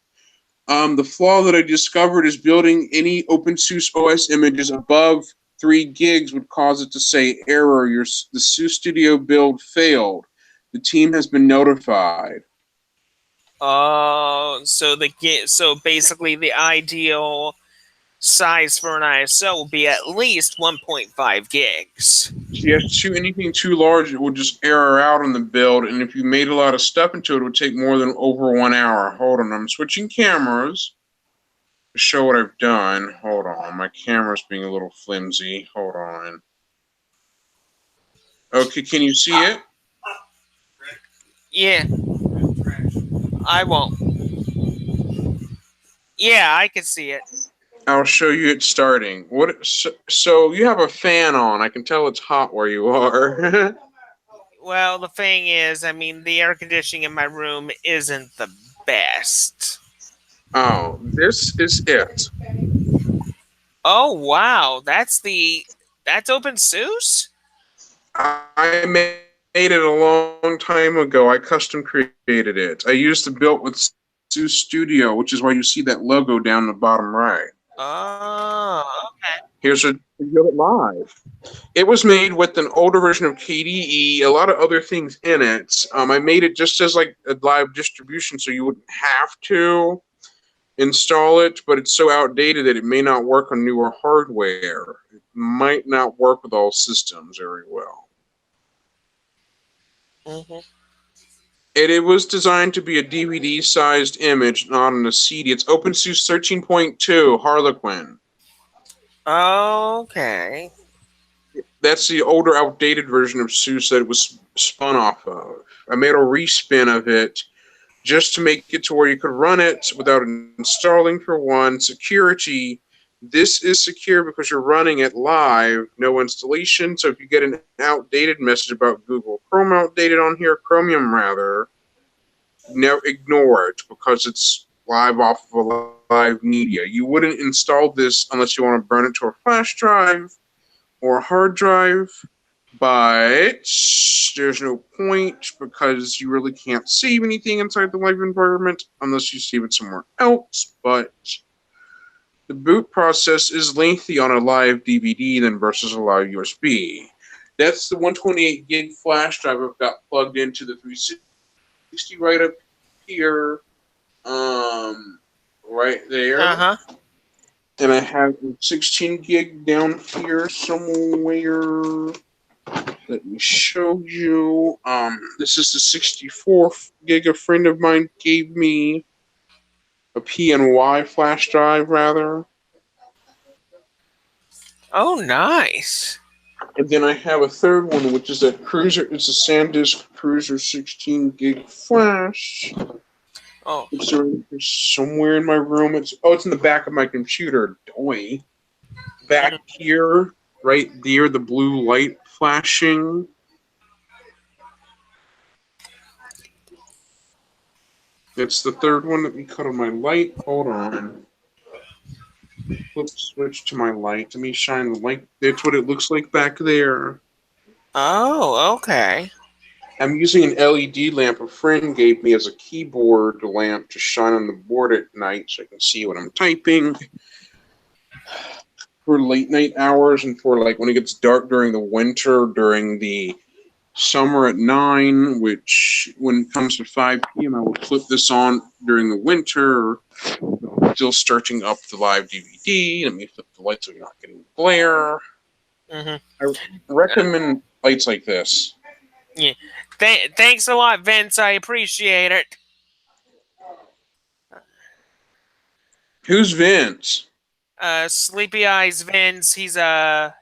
[SPEAKER 3] The flaw that I discovered is building any OpenSUSE OS images above 3 gigs would cause it to say error. The SUSE Studio build failed. The team has been notified.
[SPEAKER 1] Oh, so basically the ideal size for an ISO will be at least 1.5 gigs.
[SPEAKER 3] Yes, anything too large, it would just error out on the build, and if you made a lot of stuff into it, it would take more than over 1 hour. Hold on, I'm switching cameras to show what I've done. Hold on, my camera's being a little flimsy. Hold on. Okay, can you see it?
[SPEAKER 1] Yeah. I won't. Yeah, I can see it.
[SPEAKER 3] I'll show you it starting. So you have a fan on. I can tell it's hot where you are.
[SPEAKER 1] Well, the thing is, I mean, the air conditioning in my room isn't the best.
[SPEAKER 3] Oh, this is it.
[SPEAKER 1] Oh, wow. That's OpenSUSE?
[SPEAKER 3] I made it a long time ago. I custom created it. I used the built with SUSE Studio, which is why you see that logo down the bottom right.
[SPEAKER 1] Oh, okay.
[SPEAKER 3] Here's a video it live. It was made with an older version of KDE, a lot of other things in it. I made it just as like a live distribution, so you wouldn't have to install it, but it's so outdated that it may not work on newer hardware. It might not work with all systems very well.
[SPEAKER 1] Mm-hmm.
[SPEAKER 3] It was designed to be a DVD-sized image, not on a CD. It's OpenSUSE 13.2 Harlequin.
[SPEAKER 1] Okay.
[SPEAKER 3] That's the older, outdated version of SUSE that it was spun off of. I made a respin of it just to make it to where you could run it without installing, for one, security, This is secure because you're running it live, no installation. So if you get an outdated message about Google Chrome outdated on here, Chromium rather, never ignore it because it's live off of a live media. You wouldn't install this unless you want to burn it to a flash drive or a hard drive, but there's no point because you really can't save anything inside the live environment unless you save it somewhere else. But the boot process is lengthy on a live DVD than versus a live USB. That's the 128 gig flash drive I've got plugged into the 360 right up here, right there.
[SPEAKER 1] Uh-huh.
[SPEAKER 3] And I have 16 gig down here somewhere. Let me show you. This is the 64 gig a friend of mine gave me. A PNY flash drive, rather.
[SPEAKER 1] Oh, nice.
[SPEAKER 3] And then I have a third one, which is a Cruiser. It's a SanDisk Cruiser 16 gig flash.
[SPEAKER 1] Oh.
[SPEAKER 3] It's somewhere in my room. It's in the back of my computer. Doy. Back here, right there, the blue light flashing. It's the third one that we cut on my light. Hold on. Flip switch to my light. Let me shine the light. That's what it looks like back there.
[SPEAKER 1] Oh, okay.
[SPEAKER 3] I'm using an LED lamp a friend gave me as a keyboard lamp to shine on the board at night so I can see what I'm typing. For late night hours and for like when it gets dark during the winter, during the summer at 9, which when it comes to 5 p.m. I will flip this on during the winter. Still starting up the live DVD. Let me flip the light so you're not getting glare.
[SPEAKER 1] Mm-hmm.
[SPEAKER 3] I recommend lights like this.
[SPEAKER 1] Yeah. Thanks a lot, Vince. I appreciate it.
[SPEAKER 3] Who's Vince?
[SPEAKER 1] Sleepy Eyes Vince. He's a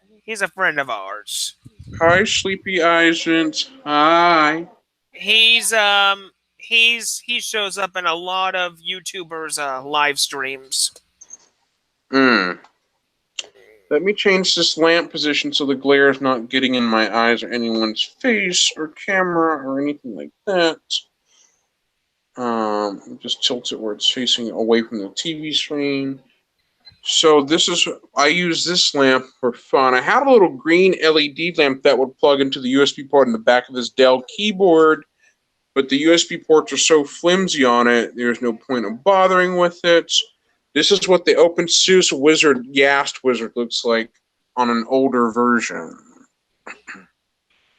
[SPEAKER 1] friend of ours.
[SPEAKER 3] Hi, Sleepy Eyes Vince. Hi.
[SPEAKER 1] He shows up in a lot of YouTubers' live streams.
[SPEAKER 3] Let me change this lamp position so the glare is not getting in my eyes or anyone's face or camera or anything like that. Just tilt it where it's facing away from the TV screen. So I use this lamp for fun. I had a little green LED lamp that would plug into the USB port in the back of this Dell keyboard, but the USB ports are so flimsy on it, there's no point of bothering with it. This is what the OpenSUSE Wizard Yast Wizard looks like on an older version.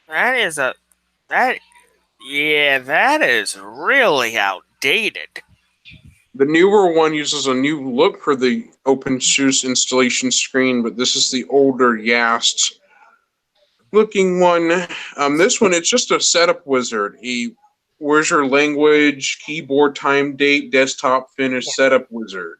[SPEAKER 1] That is really outdated.
[SPEAKER 3] The newer one uses a new look for the OpenSUSE installation screen, but this is the older Yast looking one. This one, it's just a setup wizard. Where's your language, keyboard time date, desktop finish, setup wizard.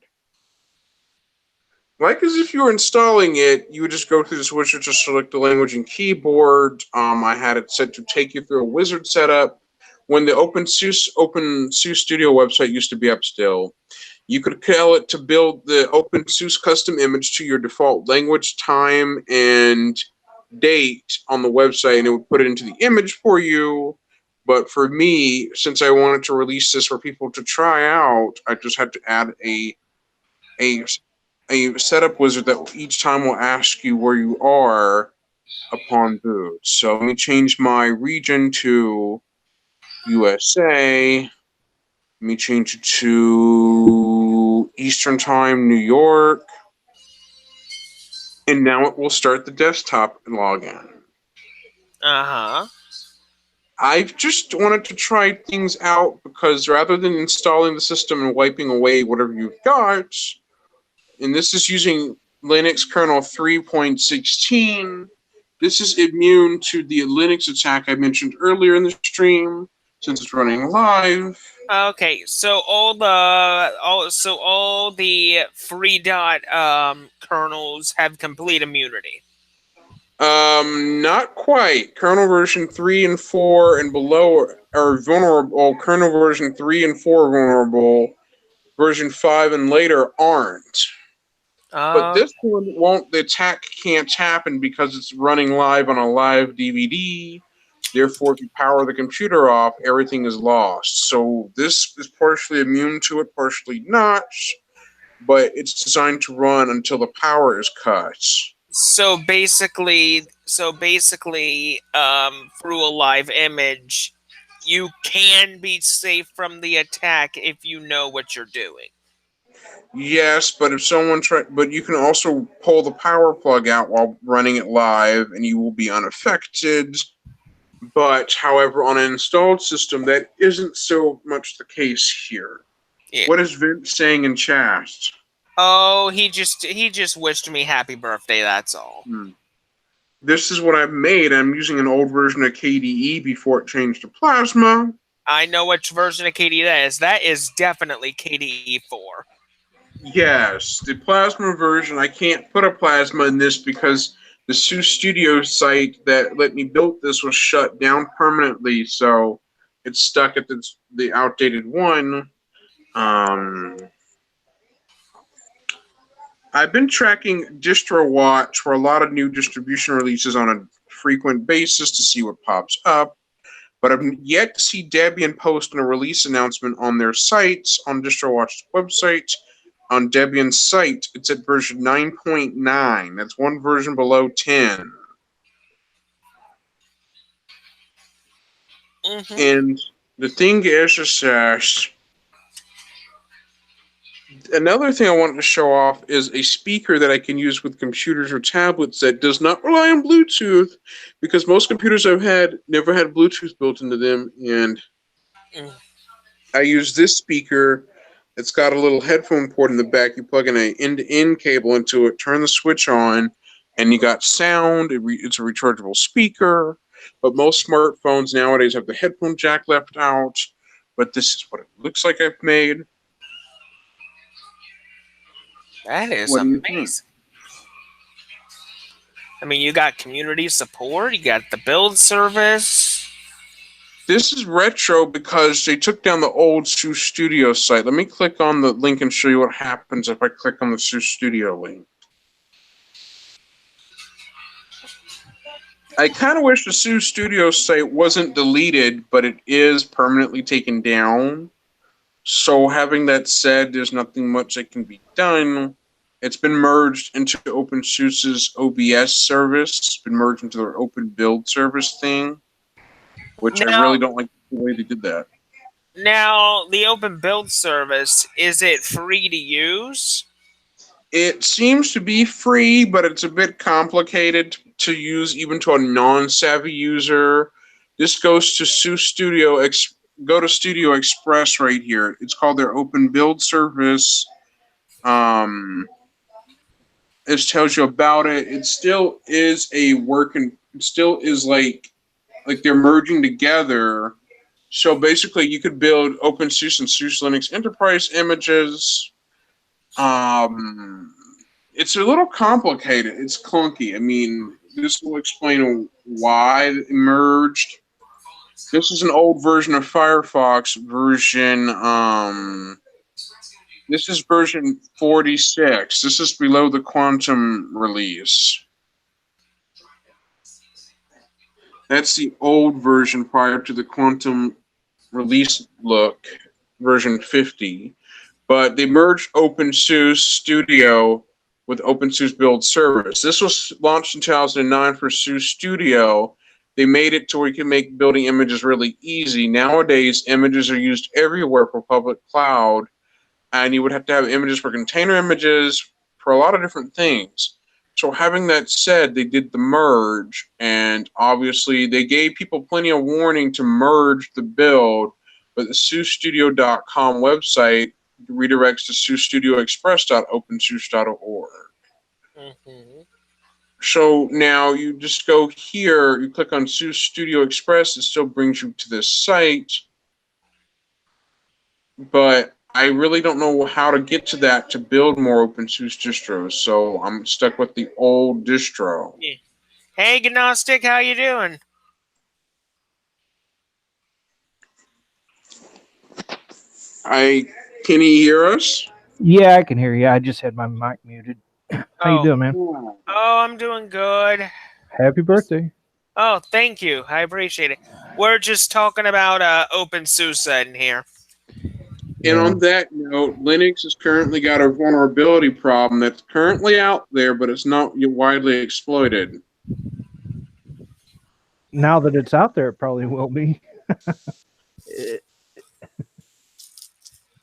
[SPEAKER 3] Like as if you were installing it, you would just go through this wizard to select the language and keyboard. I had it set to take you through a wizard setup. When the OpenSUSE Studio website used to be up still, you could tell it to build the OpenSUSE custom image to your default language, time, and date on the website, and it would put it into the image for you. But for me, since I wanted to release this for people to try out, I just had to add a setup wizard that each time will ask you where you are upon boot. So let me change my region to USA. Let me change it to Eastern Time, New York. And now it will start the desktop login.
[SPEAKER 1] Uh-huh.
[SPEAKER 3] I've just wanted to try things out because rather than installing the system and wiping away whatever you've got, and this is using Linux kernel 3.16, this is immune to the Linux attack I mentioned earlier in the stream, since it's running live.
[SPEAKER 1] Okay, so all the FreeDOT kernels have complete immunity.
[SPEAKER 3] Not quite. Kernel version 3 and 4 and below are vulnerable. Kernel version 3 and 4 are vulnerable. Version 5 and later aren't. But this one won't. The attack can't happen because it's running live on a live DVD. Therefore, if you power the computer off, everything is lost. So this is partially immune to it, partially not. But it's designed to run until the power is cut.
[SPEAKER 1] So basically, through a live image, you can be safe from the attack if you know what you're doing.
[SPEAKER 3] Yes, but if someone but you can also pull the power plug out while running it live, and you will be unaffected. But however, on an installed system, that isn't so much the case here.
[SPEAKER 1] Yeah.
[SPEAKER 3] What is Vince saying in chat?
[SPEAKER 1] Oh, he just wished me happy birthday. That's all.
[SPEAKER 3] This is what I've made. I'm using an old version of KDE before it changed to Plasma.
[SPEAKER 1] I know which version of KDE that is. That is definitely KDE 4.
[SPEAKER 3] Yes, the Plasma version. I can't put a Plasma in this because the SUSE Studio site that let me build this was shut down permanently, so it's stuck at the outdated one. I've been tracking DistroWatch for a lot of new distribution releases on a frequent basis to see what pops up, but I've yet to see Debian post a release announcement on their sites, on DistroWatch's website. On Debian's site, it's at version 9.9. That's one version below 10. And the thing is another thing I wanted to show off is a speaker that I can use with computers or tablets that does not rely on Bluetooth, because most computers I've had never had Bluetooth built into them, and I use this speaker. It's got a little headphone port in the back. You plug in an end-to-end cable into it, turn the switch on, and you got sound. It's a rechargeable speaker, but most smartphones nowadays have the headphone jack left out, but this is what it looks like I've made.
[SPEAKER 1] That is amazing. I mean, you got community support, you got the build service.
[SPEAKER 3] This is retro because they took down the old SUSE Studio site. Let me click on the link and show you what happens if I click on the SUSE Studio link. I kind of wish the SUSE Studio site wasn't deleted, but it is permanently taken down. So having that said, there's nothing much that can be done. It's been merged into OpenSUSE's OBS service. It's been merged into their open build service thing, which I really don't like the way they did that.
[SPEAKER 1] Now, the open build service, is it free to use?
[SPEAKER 3] It seems to be free, but it's a bit complicated to use even to a non-savvy user. This goes to SUSE Studio. Go to Studio Express right here. It's called their open build service. This tells you about it. It still is a working. It still is like they're merging together. So basically, you could build OpenSUSE and SUSE Linux Enterprise images. It's a little complicated. It's clunky. I mean, this will explain why it merged. This is an old version of Firefox version. This is version 46. This is below the Quantum release. That's the old version prior to the Quantum release look, version 50. But they merged OpenSUSE Studio with OpenSUSE Build Service. This was launched in 2009 for SUSE Studio. They made it to where you can make building images really easy. Nowadays, images are used everywhere for public cloud, and you would have to have images for container images, for a lot of different things. So having that said, they did the merge, and obviously they gave people plenty of warning to merge the build, but the SUSEstudio.com website redirects to susestudioexpress.opensuse.org. So now you just go here, you click on SUSE Studio Express, it still brings you to this site, but I really don't know how to get to that to build more OpenSUSE distros, so I'm stuck with the old distro.
[SPEAKER 1] Hey, Gnostic, how you doing?
[SPEAKER 3] Can you hear us?
[SPEAKER 4] Yeah, I can hear you. I just had my mic muted. How you doing, man?
[SPEAKER 1] Oh, I'm doing good.
[SPEAKER 4] Happy birthday.
[SPEAKER 1] Oh, thank you. I appreciate it. We're just talking about OpenSUSE in here.
[SPEAKER 3] And
[SPEAKER 4] Yeah.
[SPEAKER 3] on that note, Linux has currently got a vulnerability problem that's currently out there, but it's not widely exploited.
[SPEAKER 4] Now that it's out there, it probably will be.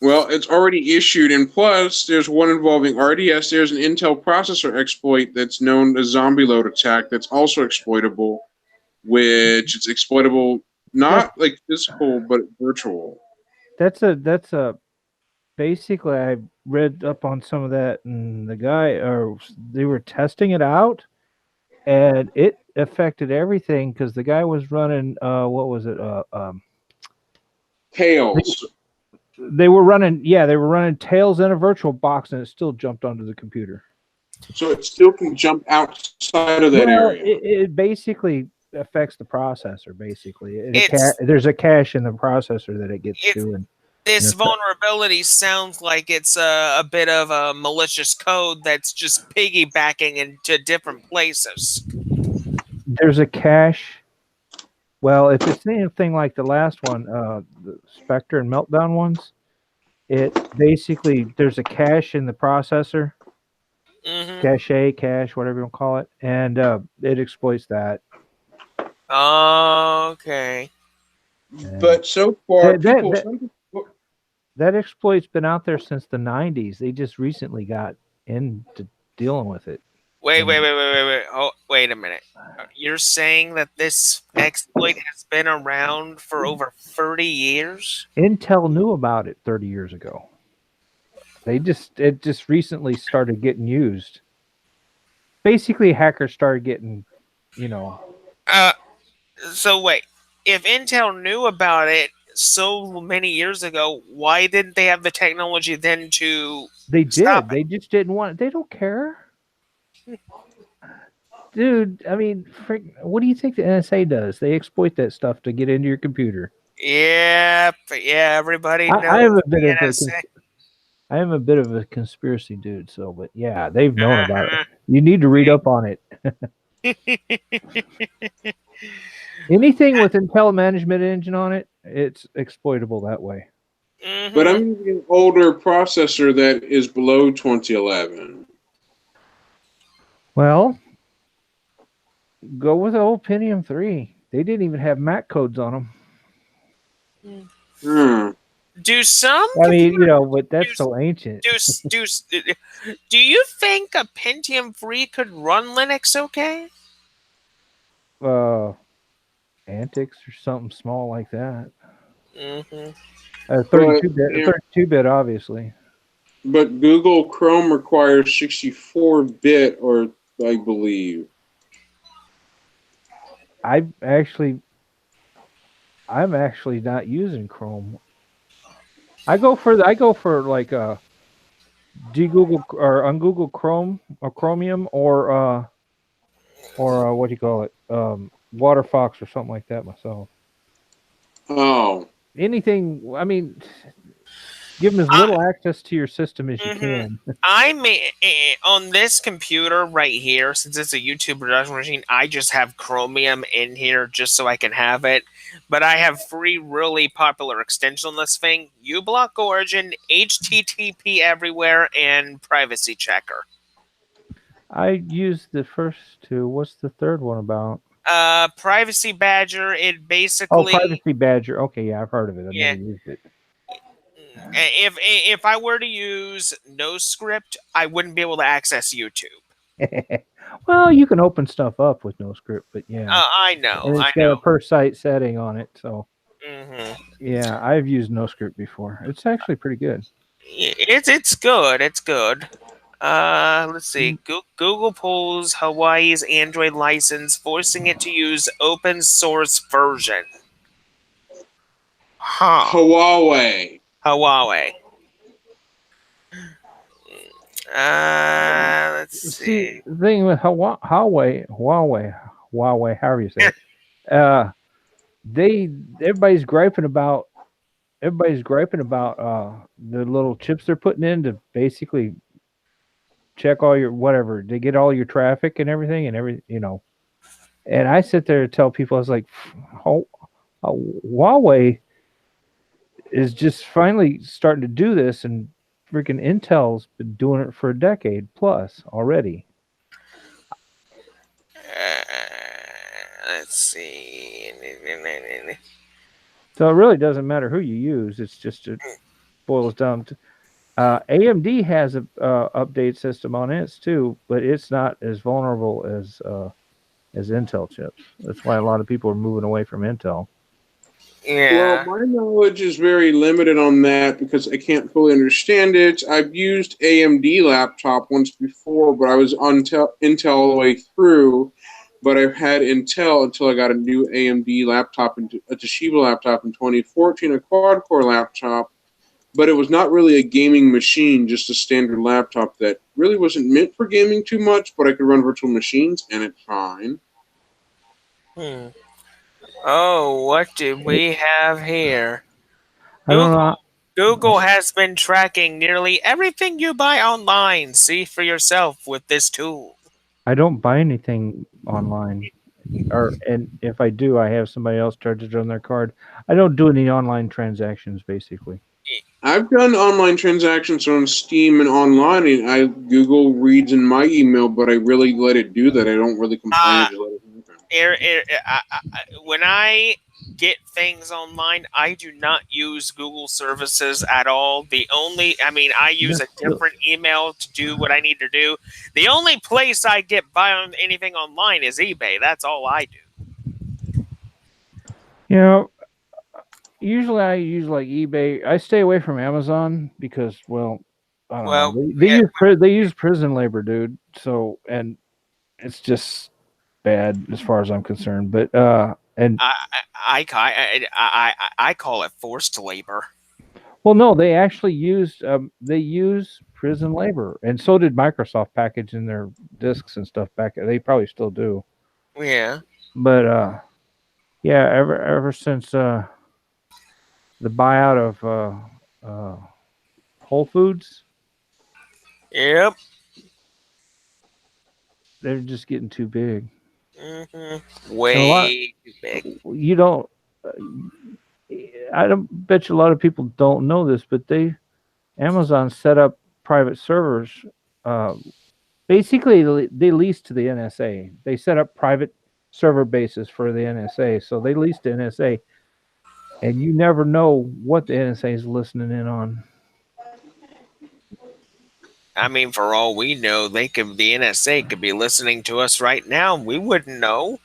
[SPEAKER 3] Well, it's already issued, and plus, there's one involving RDS. There's an Intel processor exploit that's known as zombie load attack that's also exploitable, which it's exploitable not like physical but virtual.
[SPEAKER 4] That's a basically I read up on some of that, and the guy or they were testing it out, and it affected everything because the guy was running what was it
[SPEAKER 3] Tails.
[SPEAKER 4] they were running Tails in a virtual box, and it still jumped onto the computer.
[SPEAKER 3] So it still can jump outside of that area.
[SPEAKER 4] It basically affects the processor. Basically,
[SPEAKER 1] It's-
[SPEAKER 4] there's a cache in the processor that it gets to. And
[SPEAKER 1] This
[SPEAKER 4] Yes, sir.
[SPEAKER 1] vulnerability sounds like it's a bit of a malicious code that's just piggybacking into different places.
[SPEAKER 4] there's a cache. Well, if it's anything like the last one, the Spectre and Meltdown ones, it basically there's a cache in the processor,
[SPEAKER 1] Hmm.
[SPEAKER 4] cache, whatever you want to call it, and it exploits that.
[SPEAKER 1] Okay.
[SPEAKER 3] But so far,
[SPEAKER 4] That- That exploit's been out there since the 90s. They just recently got into dealing with it.
[SPEAKER 1] Wait. Oh, wait a minute. You're saying that this exploit has been around for over 30 years?
[SPEAKER 4] Intel knew about it 30 years ago. It just recently started getting used. Basically, hackers started getting,
[SPEAKER 1] So wait, if Intel knew about it so many years ago, why didn't they have the technology then to
[SPEAKER 4] they did.
[SPEAKER 1] Stop it.
[SPEAKER 4] They just didn't want it. They don't care. Dude, I mean, what do you think the NSA does? They exploit that stuff to get into your computer.
[SPEAKER 1] Yeah, everybody knows
[SPEAKER 4] I am a bit
[SPEAKER 1] the
[SPEAKER 4] of a
[SPEAKER 1] NSA.
[SPEAKER 4] I am a bit of a conspiracy dude, so but yeah, they've known about it. You need to read up on it. Anything with Intel Management Engine on it, it's exploitable that way.
[SPEAKER 1] Mhm.
[SPEAKER 3] but I'm using an older processor that is below 2011.
[SPEAKER 4] Well, go with the old Pentium 3. They didn't even have Mac codes on them.
[SPEAKER 3] Hmm.
[SPEAKER 1] Do some
[SPEAKER 4] I mean,
[SPEAKER 1] computers
[SPEAKER 4] but that's so ancient.
[SPEAKER 1] do you think a Pentium 3 could run Linux okay?
[SPEAKER 4] Antics or something small like that.
[SPEAKER 1] Hmm.
[SPEAKER 4] 32-bit, obviously.
[SPEAKER 3] But Google Chrome requires 64-bit, or I believe.
[SPEAKER 4] I'm actually not using Chrome. I go for like Google or on Google Chrome or Chromium or what do you call it? Waterfox or something like that myself.
[SPEAKER 3] Oh,
[SPEAKER 4] Anything, I mean, give them as little access to your system as you
[SPEAKER 1] Mhm.
[SPEAKER 4] can.
[SPEAKER 1] On this computer right here, since it's a YouTube production machine, I just have Chromium in here just so I can have it. But I have three really popular extensions on this thing: uBlock Origin, HTTP Everywhere, and Privacy Checker.
[SPEAKER 4] I used the first two. What's the third one about?
[SPEAKER 1] Privacy Badger, it
[SPEAKER 4] Oh,
[SPEAKER 1] basically
[SPEAKER 4] Privacy Badger. Okay, yeah, I've heard of it. I've
[SPEAKER 1] Yeah.
[SPEAKER 4] never used it.
[SPEAKER 1] if I were to use NoScript, I wouldn't be able to access YouTube.
[SPEAKER 4] Well, you can open stuff up with no script, but yeah.
[SPEAKER 1] I know,
[SPEAKER 4] And
[SPEAKER 1] I
[SPEAKER 4] it's got
[SPEAKER 1] know.
[SPEAKER 4] a per site setting on it, so
[SPEAKER 1] Hmm.
[SPEAKER 4] yeah, I've used no script before. It's actually pretty good.
[SPEAKER 1] It's good. It's good. Let's see. Google pulls Hawaii's Android license, forcing it to use open source version.
[SPEAKER 3] Huawei.
[SPEAKER 1] Huawei. Let's see.
[SPEAKER 4] The thing with Huawei, however you say it, everybody's griping about the little chips they're putting in to basically check all your whatever. They get all your traffic and everything and And I sit there and tell people, I was like, Huawei is just finally starting to do this, and freaking Intel's been doing it for a decade plus already.
[SPEAKER 1] Let's see.
[SPEAKER 4] So it really doesn't matter who you use. It's just it boils down to AMD has a update system on its too, but it's not as vulnerable as Intel chips. That's why a lot of people are moving away from Intel.
[SPEAKER 1] Yeah.
[SPEAKER 3] Well, my knowledge is very limited on that because I can't fully understand it. I've used AMD laptop once before, but I was on Intel all the way through. But I've had Intel until I got a new AMD laptop, a Toshiba laptop in 2014, a quad-core laptop. But it was not really a gaming machine, just a standard laptop that really wasn't meant for gaming too much, but I could run virtual machines and it's fine.
[SPEAKER 1] Oh, what do we have here?
[SPEAKER 4] I don't know.
[SPEAKER 1] Google has been tracking nearly everything you buy online. See for yourself with this tool.
[SPEAKER 4] I don't buy anything online, and if I do, I have somebody else charge it on their card. I don't do any online transactions, basically.
[SPEAKER 3] I've done online transactions on Steam and online, and Google reads in my email, but I really let it do that. I don't really complain. I just let it happen.
[SPEAKER 1] When I get things online, I do not use Google services at all. I use a different email to do what I need to do. The only place I get buy on anything online is eBay. That's all I do.
[SPEAKER 4] Usually I use like eBay. I stay away from Amazon because, well, I don't know. They use prison labor, dude. So, and it's just bad as far as I'm concerned. But and
[SPEAKER 1] I call it forced labor.
[SPEAKER 4] Well, no, they actually use prison labor, and so did Microsoft package in their discs and stuff back. They probably still do.
[SPEAKER 1] Yeah.
[SPEAKER 4] But yeah, ever since the buyout of Whole Foods,
[SPEAKER 1] yep,
[SPEAKER 4] they're just getting too big.
[SPEAKER 1] Way too big.
[SPEAKER 4] You don't. I don't bet you a lot of people don't know this, but Amazon set up private servers. Basically, they lease to the NSA. They set up private server bases for the NSA, so they lease to NSA, and you never know what the NSA is listening in on.
[SPEAKER 1] I mean, for all we know, the NSA could be listening to us right now, and we wouldn't know.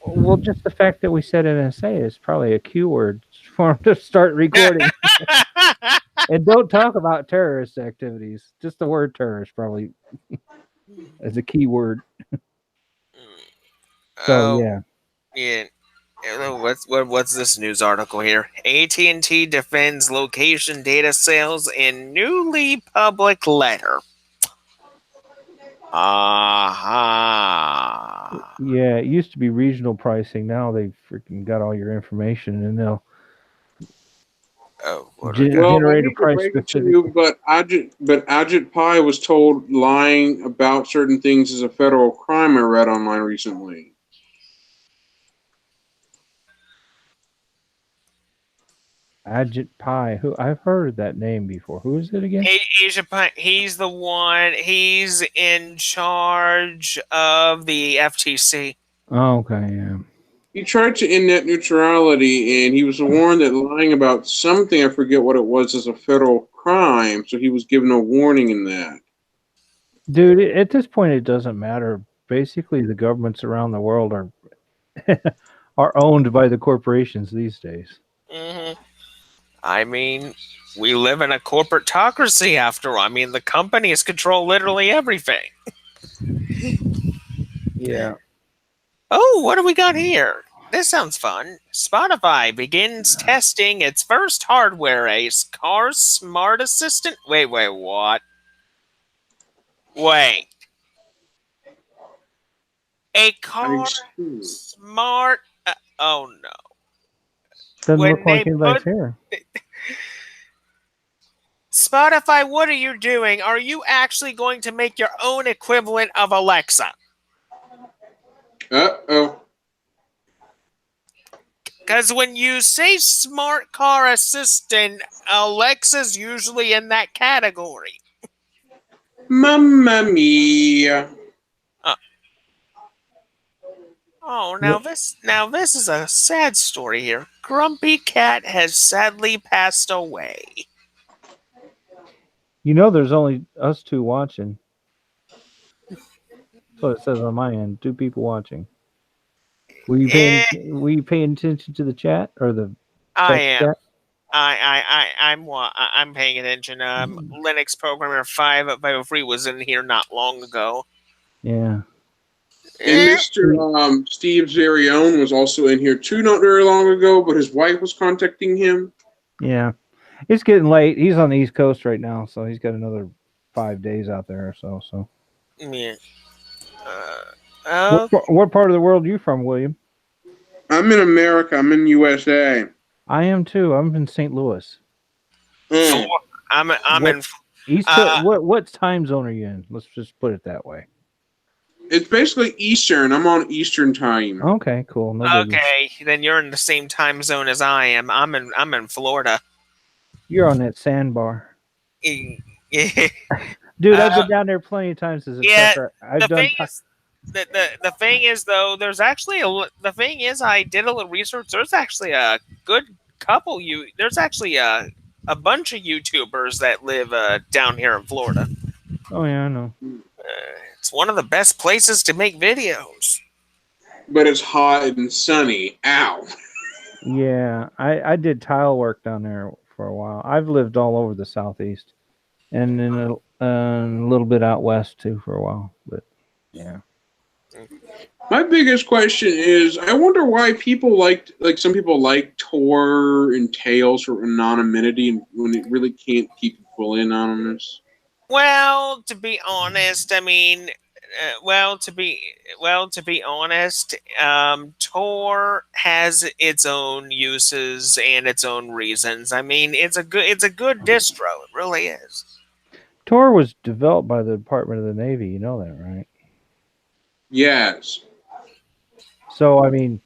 [SPEAKER 4] Well, just the fact that we said NSA is probably a cue word for them to start recording. And don't talk about terrorist activities. Just the word terrorist probably as a key word. So
[SPEAKER 1] yeah. What's this news article here? AT&T defends location data sales in newly public letter.
[SPEAKER 4] Yeah, it used to be regional pricing. Now they freaking got all your information, and they'll generate a price specific.
[SPEAKER 3] But Ajit Pai was told lying about certain things is a federal crime. I read online recently.
[SPEAKER 4] Ajit Pai, who I've heard that name before. Who is it again?
[SPEAKER 1] Ajit Pai. He's the one. He's in charge of the FTC.
[SPEAKER 4] Oh, okay, yeah.
[SPEAKER 3] He tried to end net neutrality, and he was warned that lying about something, I forget what it was, is a federal crime. So he was given a warning in that.
[SPEAKER 4] Dude, at this point, it doesn't matter. Basically, the governments around the world are owned by the corporations these days.
[SPEAKER 1] Mm-hmm. I mean, we live in a corporatocracy after all. I mean, the companies control literally everything.
[SPEAKER 4] Yeah.
[SPEAKER 1] Oh, what do we got here? This sounds fun. Spotify begins testing its first hardware ace, car smart assistant. Wait, what? Wait. A car smart. Oh no.
[SPEAKER 4] Doesn't look like anybody's here.
[SPEAKER 1] Spotify, what are you doing? Are you actually going to make your own equivalent of Alexa?
[SPEAKER 3] Uh-oh.
[SPEAKER 1] Because when you say smart car assistant, Alexa's usually in that category.
[SPEAKER 3] Mamma mia.
[SPEAKER 1] Oh, now this is a sad story here. Grumpy Cat has sadly passed away.
[SPEAKER 4] You know, there's only us two watching. That's what it says on my end. 2 people watching. Were you
[SPEAKER 1] Eh,
[SPEAKER 4] paying attention to the chat or the
[SPEAKER 1] I
[SPEAKER 4] text
[SPEAKER 1] am.
[SPEAKER 4] chat?
[SPEAKER 1] I'm paying attention. Linux programmer 503 was in here not long ago.
[SPEAKER 4] Yeah.
[SPEAKER 3] And
[SPEAKER 1] Eh,
[SPEAKER 3] Mr. Steve Zarione was also in here too, not very long ago, but his wife was contacting him.
[SPEAKER 4] Yeah. It's getting late. He's on the East Coast right now, so he's got another 5 days out there or so. So.
[SPEAKER 1] yeah. Oh,
[SPEAKER 4] What part of the world are you from, William?
[SPEAKER 3] I'm in America. I'm in USA.
[SPEAKER 4] I am too. I'm in St. Louis.
[SPEAKER 3] Mm.
[SPEAKER 1] I'm in.
[SPEAKER 4] East Coast. What time zone are you in? Let's just put it that way.
[SPEAKER 3] It's basically Eastern. I'm on Eastern time.
[SPEAKER 4] Okay, cool. No biggie.
[SPEAKER 1] Okay, then you're in the same time zone as I am. I'm in Florida.
[SPEAKER 4] You're on that sandbar.
[SPEAKER 1] Yeah.
[SPEAKER 4] Dude, I've been down there plenty of times as a
[SPEAKER 1] Yeah,
[SPEAKER 4] trucker.
[SPEAKER 1] The thing is though, there's actually the thing is I did a little research. There's actually a good couple there's actually a bunch of YouTubers that live down here in Florida.
[SPEAKER 4] Oh yeah, I know.
[SPEAKER 1] It's one of the best places to make videos.
[SPEAKER 3] But it's hot and sunny. Ow.
[SPEAKER 4] Yeah, I did tile work down there for a while. I've lived all over the southeast, and then a little bit out west too for a while. But yeah,
[SPEAKER 3] My biggest question is, I wonder why people like some people like Tor and Tails for anonymity, and when it really can't keep people anonymous.
[SPEAKER 1] Well, to be honest, I mean, to be honest, Tor has its own uses and its own reasons. I mean, it's a good distro. It really is.
[SPEAKER 4] Tor was developed by the Department of the Navy. You know that, right?
[SPEAKER 3] Yes.
[SPEAKER 4] So I mean,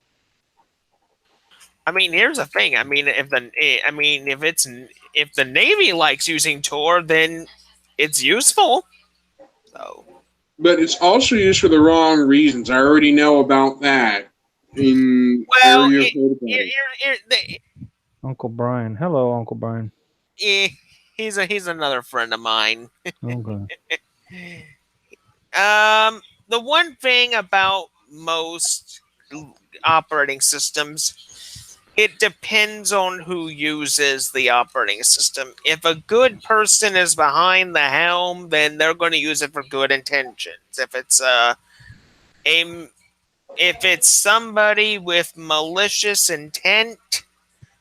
[SPEAKER 1] here's the thing. If the Navy likes using Tor, then it's useful. So.
[SPEAKER 3] But it's also used for the wrong reasons. I already know about that.
[SPEAKER 4] Uncle Brian. Hello, Uncle Brian.
[SPEAKER 1] He's another friend of mine.
[SPEAKER 4] Okay.
[SPEAKER 1] The one thing about most operating systems, it depends on who uses the operating system. If a good person is behind the helm, then they're going to use it for good intentions. If it's somebody with malicious intent,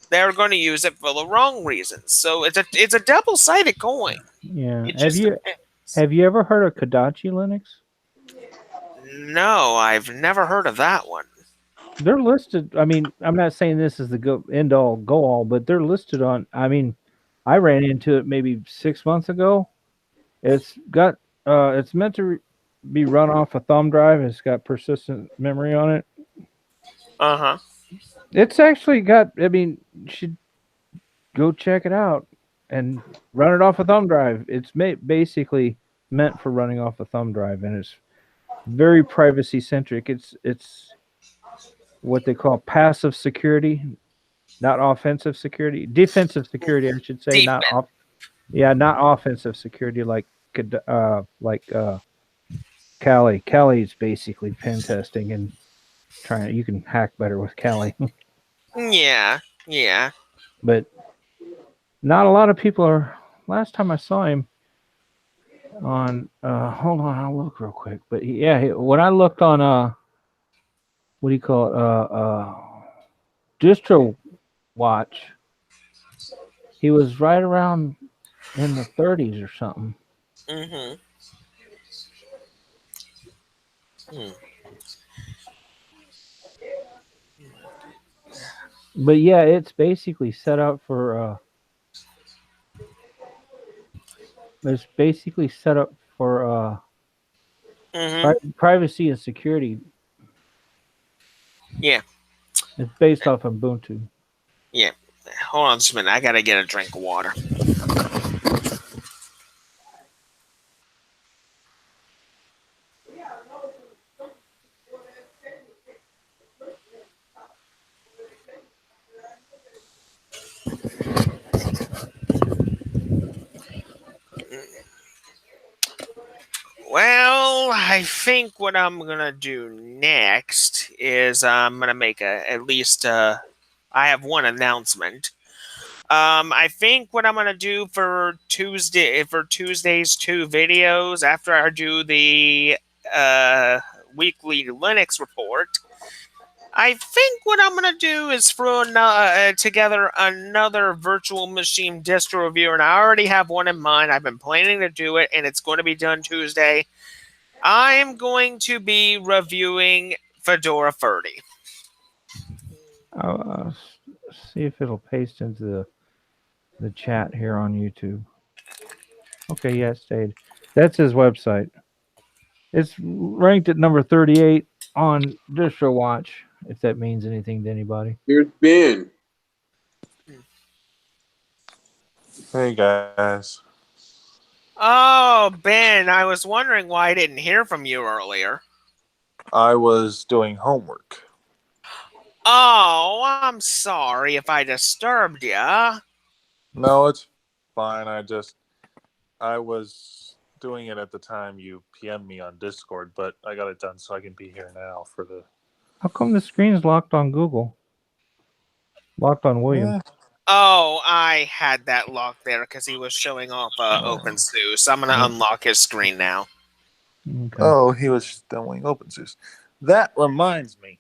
[SPEAKER 1] they're going to use it for the wrong reasons. So it's a double-sided coin.
[SPEAKER 4] Yeah. Have you ever heard of Kodachi Linux?
[SPEAKER 1] No, I've never heard of that one.
[SPEAKER 4] They're listed. I mean, I'm not saying this is the end all go all, but they're listed on. I mean, I ran into it maybe 6 months ago. It's got. It's meant to be run off a thumb drive. It's got persistent memory on it.
[SPEAKER 1] Uh-huh.
[SPEAKER 4] It's actually got. I mean, you should go check it out and run it off a thumb drive. It's basically meant for running off a thumb drive, and it's very privacy centric. It's what they call passive security, not offensive security. Defensive security, I should say. Not offensive security like Kali. Kali is basically pen testing and trying. You can hack better with Kali.
[SPEAKER 1] Yeah.
[SPEAKER 4] But not a lot of people are. Last time I saw him on, hold on, I'll look real quick. But when I looked on, what do you call it? Distro Watch, he was right around in the 30s or something.
[SPEAKER 1] Mm-hmm.
[SPEAKER 4] But yeah, it's basically set up for It's basically set up for
[SPEAKER 1] Mm-hmm.
[SPEAKER 4] privacy and security.
[SPEAKER 1] Yeah.
[SPEAKER 4] It's based off Ubuntu.
[SPEAKER 1] Yeah. Hold on just a minute. I gotta get a drink of water. Well, I think what I'm gonna do next is I'm gonna make at least I have one announcement. I think what I'm gonna do for Tuesday's two videos after I do the weekly Linux report. I think what I'm gonna do is throw together another virtual machine distro review, and I already have one in mind. I've been planning to do it, and it's going to be done Tuesday. I am going to be reviewing Fedora 30.
[SPEAKER 4] I'll see if it'll paste into the chat here on YouTube. Okay, yeah, it stayed. That's his website. It's ranked at number 38 on DistroWatch, if that means anything to anybody.
[SPEAKER 3] Here's Ben.
[SPEAKER 5] Hey guys.
[SPEAKER 1] Oh, Ben, I was wondering why I didn't hear from you earlier.
[SPEAKER 5] I was doing homework.
[SPEAKER 1] Oh, I'm sorry if I disturbed you.
[SPEAKER 5] No, it's fine. I was doing it at the time you PM'd me on Discord, but I got it done so I can be here now for the...
[SPEAKER 4] How come the screen's locked on Google? Locked on William.
[SPEAKER 5] Eh,
[SPEAKER 1] Oh, I had that locked there because he was showing off OpenSUSE. I'm going to unlock his screen now.
[SPEAKER 4] Okay.
[SPEAKER 5] Oh, he was demoing OpenSUSE. That reminds me.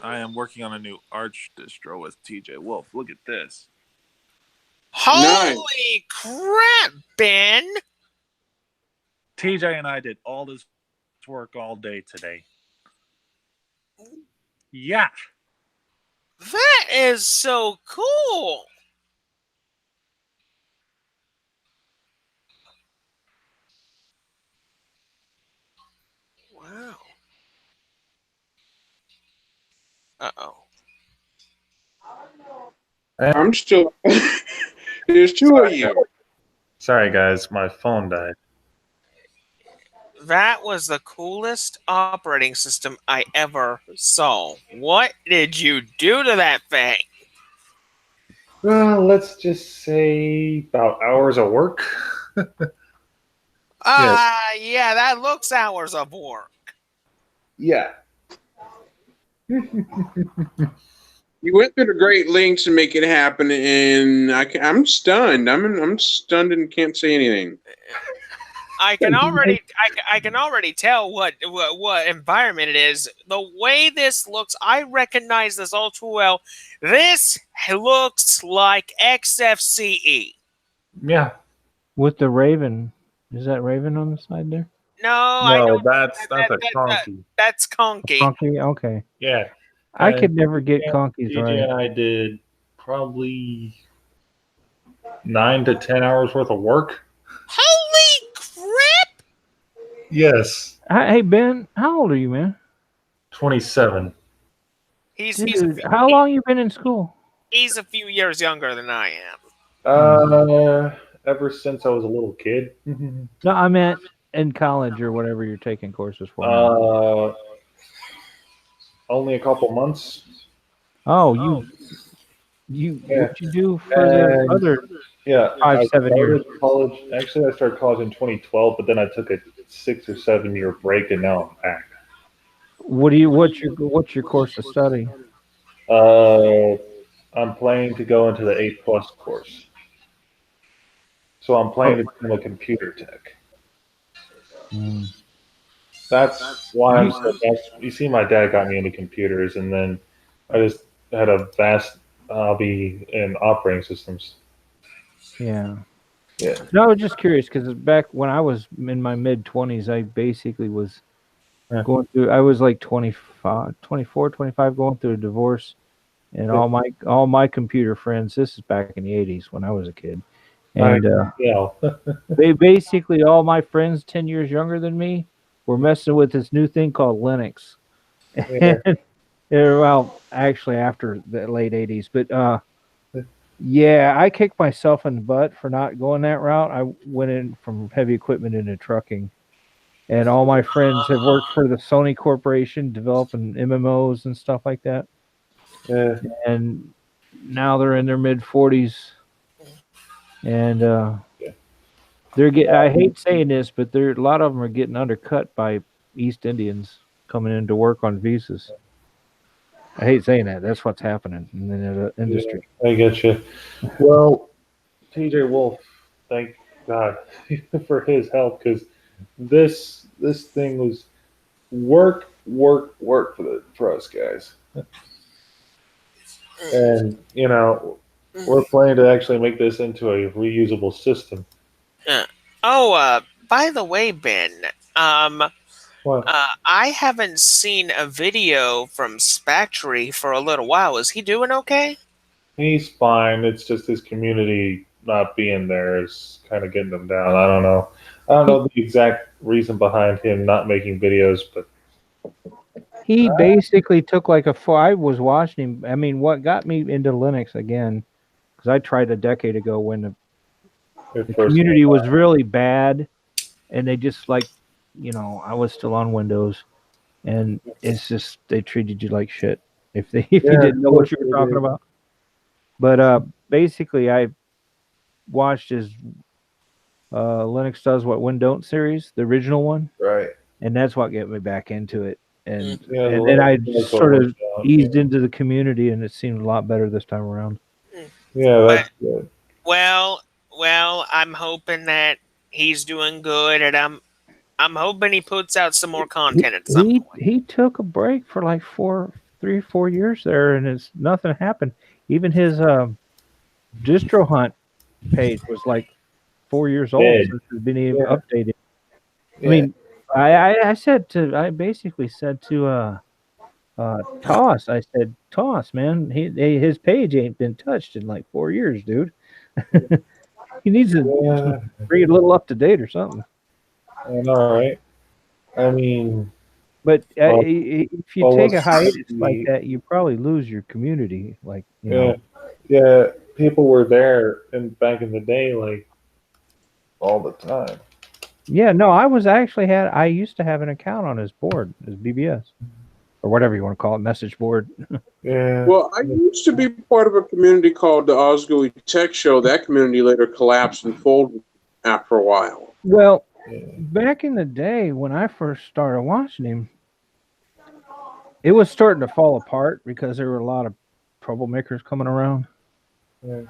[SPEAKER 5] I am working on a new Arch distro with TJ Wolf. Look at this.
[SPEAKER 1] Holy crap, Ben!
[SPEAKER 5] TJ and I did all this work all day today. Yeah.
[SPEAKER 1] That is so cool! Wow. Uh-oh.
[SPEAKER 3] I'm still. There's two of you.
[SPEAKER 6] Sorry, guys, my phone died.
[SPEAKER 1] That was the coolest operating system I ever saw. What did you do to that thing?
[SPEAKER 6] Well, let's just say about hours of work.
[SPEAKER 1] Yeah, that looks hours of work.
[SPEAKER 6] Yeah.
[SPEAKER 3] You went through the great lengths to make it happen, and I'm stunned. I'm stunned and can't say anything.
[SPEAKER 1] I can already tell what environment it is. The way this looks, I recognize this all too well. This looks like XFCE.
[SPEAKER 6] Yeah.
[SPEAKER 4] With the Raven. Is that Raven on the side there?
[SPEAKER 1] No, I
[SPEAKER 6] No,
[SPEAKER 1] know
[SPEAKER 6] that's a conky.
[SPEAKER 1] that's Conky.
[SPEAKER 4] Conky? Okay.
[SPEAKER 6] Yeah.
[SPEAKER 4] I could never get
[SPEAKER 6] yeah,
[SPEAKER 4] Conkies
[SPEAKER 6] TJ
[SPEAKER 4] right.
[SPEAKER 6] and I did probably 9 to 10 hours worth of work.
[SPEAKER 1] Holy crap!
[SPEAKER 6] Yes.
[SPEAKER 4] Hey, Ben, how old are you, man?
[SPEAKER 6] 27.
[SPEAKER 4] Dude, how long you been in school?
[SPEAKER 1] He's a few years younger than I am.
[SPEAKER 6] Ever since I was a little kid.
[SPEAKER 4] No, I meant in college or whatever you're taking courses for.
[SPEAKER 6] Only a couple months.
[SPEAKER 4] Oh, you what you do for the other?
[SPEAKER 6] Yeah,
[SPEAKER 4] 5-7 years.
[SPEAKER 6] College. Actually, I started college in 2012, but then I took a 6 or 7 year break, and now I'm back.
[SPEAKER 4] What's your course of study?
[SPEAKER 6] I'm planning to go into the A+ course. So I'm planning to become a computer tech. That's why I'm so fast. You see, my dad got me into computers, and then I just had a vast hobby in operating systems.
[SPEAKER 4] Yeah.
[SPEAKER 6] Yeah.
[SPEAKER 4] No, I was just curious because back when I was in my mid-20s, I basically was going through. I was like 24, 25, going through a divorce, and all my computer friends. This is back in the '80s when I was a kid. And
[SPEAKER 6] Yeah.
[SPEAKER 4] they basically all my friends 10 years younger than me were messing with this new thing called Linux.
[SPEAKER 6] Yeah.
[SPEAKER 4] Well, actually after the late 80s, but yeah, I kicked myself in the butt for not going that route. I went in from heavy equipment into trucking, and all my friends have worked for the Sony Corporation developing MMOs and stuff like that.
[SPEAKER 6] Yeah.
[SPEAKER 4] And now they're in their mid 40s, and they're getting. I hate saying this, but a lot of them are getting undercut by East Indians coming in to work on visas. I hate saying that. That's what's happening in the industry.
[SPEAKER 6] I get you. Well, TJ Wolf, thank God for his help, because this thing was work for us guys, and we're planning to actually make this into a reusable system.
[SPEAKER 1] Oh, by the way, Ben,
[SPEAKER 6] Well,
[SPEAKER 1] I haven't seen a video from Spectry for a little while. Is he doing okay?
[SPEAKER 6] he's fine. It's just his community not being there is kind of getting him down. I don't know the exact reason behind him not making videos, but
[SPEAKER 4] He basically took like I was watching him. I mean, what got me into Linux again, because I tried a decade ago when the community was really bad, and they just I was still on Windows, and it's just they treated you like shit if you didn't know what you were talking about. But basically, I watched his Linux Does What Win Don't series, the original one,
[SPEAKER 6] right.
[SPEAKER 4] and that's what got me back into it. And
[SPEAKER 6] Yeah,
[SPEAKER 4] then I
[SPEAKER 6] that's
[SPEAKER 4] sort
[SPEAKER 6] what
[SPEAKER 4] of eased into the community, and it seemed a lot better this time around.
[SPEAKER 6] Yeah, that's good.
[SPEAKER 1] Well, I'm hoping that he's doing good, and I'm hoping he puts out some more content at some point.
[SPEAKER 4] He took a break for like 3 or 4 years there, and nothing happened. Even his distro hunt page was like 4 years old since it's been even updated. I mean, I basically said to Toss, I said, Toss, man, his page ain't been touched in like 4 years, dude. He needs to bring it a little up to date or something.
[SPEAKER 6] All right. I mean,
[SPEAKER 4] but if you take a hiatus like that, you probably lose your community. Like, you know.
[SPEAKER 6] Yeah, people were there back in the day, like all the time.
[SPEAKER 4] Yeah, no, I used to have an account on his board, his BBS, or whatever you want to call it, message board.
[SPEAKER 6] Yeah.
[SPEAKER 3] Well, I used to be part of a community called the Osgood Tech Show. That community later collapsed and folded after a while.
[SPEAKER 4] Well, back in the day when I first started watching him, it was starting to fall apart because there were a lot of troublemakers coming around.
[SPEAKER 6] Yeah.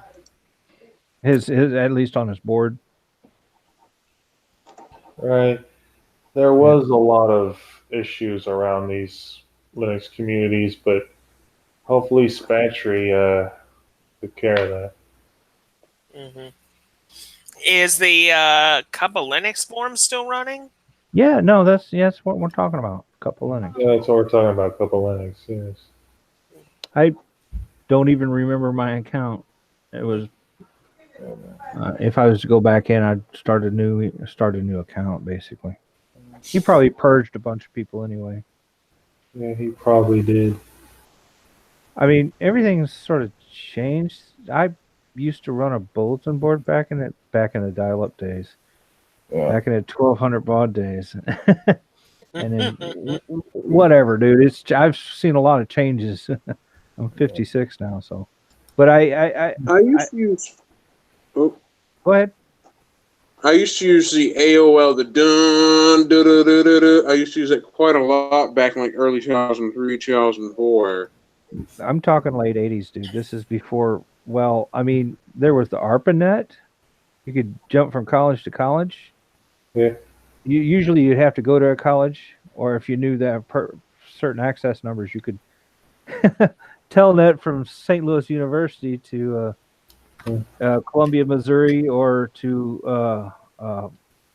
[SPEAKER 4] His at least on his board.
[SPEAKER 6] Right. There was a lot of issues around these Linux communities, but hopefully Spatry took care of that.
[SPEAKER 1] Mm-hmm. Is the Cup of Linux forum still running?
[SPEAKER 4] Yeah, no, that's what we're talking about. Cup of Linux.
[SPEAKER 6] Yeah, that's what we're talking about. Cup of Linux. Yes.
[SPEAKER 4] I don't even remember my account. It was if I was to go back in, I'd start a new account basically. He probably purged a bunch of people anyway.
[SPEAKER 6] Yeah, he probably did.
[SPEAKER 4] I mean, everything's sort of changed. I used to run a bulletin board back in the dial-up days, back in the 1200 baud days, and then whatever, dude. I've seen a lot of changes. I'm 56 now, so. But I
[SPEAKER 3] used to use. Oh,
[SPEAKER 4] go ahead.
[SPEAKER 3] I used to use the AOL, the dun da da da da da. I used to use that quite a lot back in like early 2003, 2004.
[SPEAKER 4] I'm talking late 80s, dude. This is before. Well, I mean, there was the ARPANET. You could jump from college to college.
[SPEAKER 6] Yeah.
[SPEAKER 4] Usually, you'd have to go to a college, or if you knew that certain access numbers, you could telnet from St. Louis University to Columbia, Missouri, or to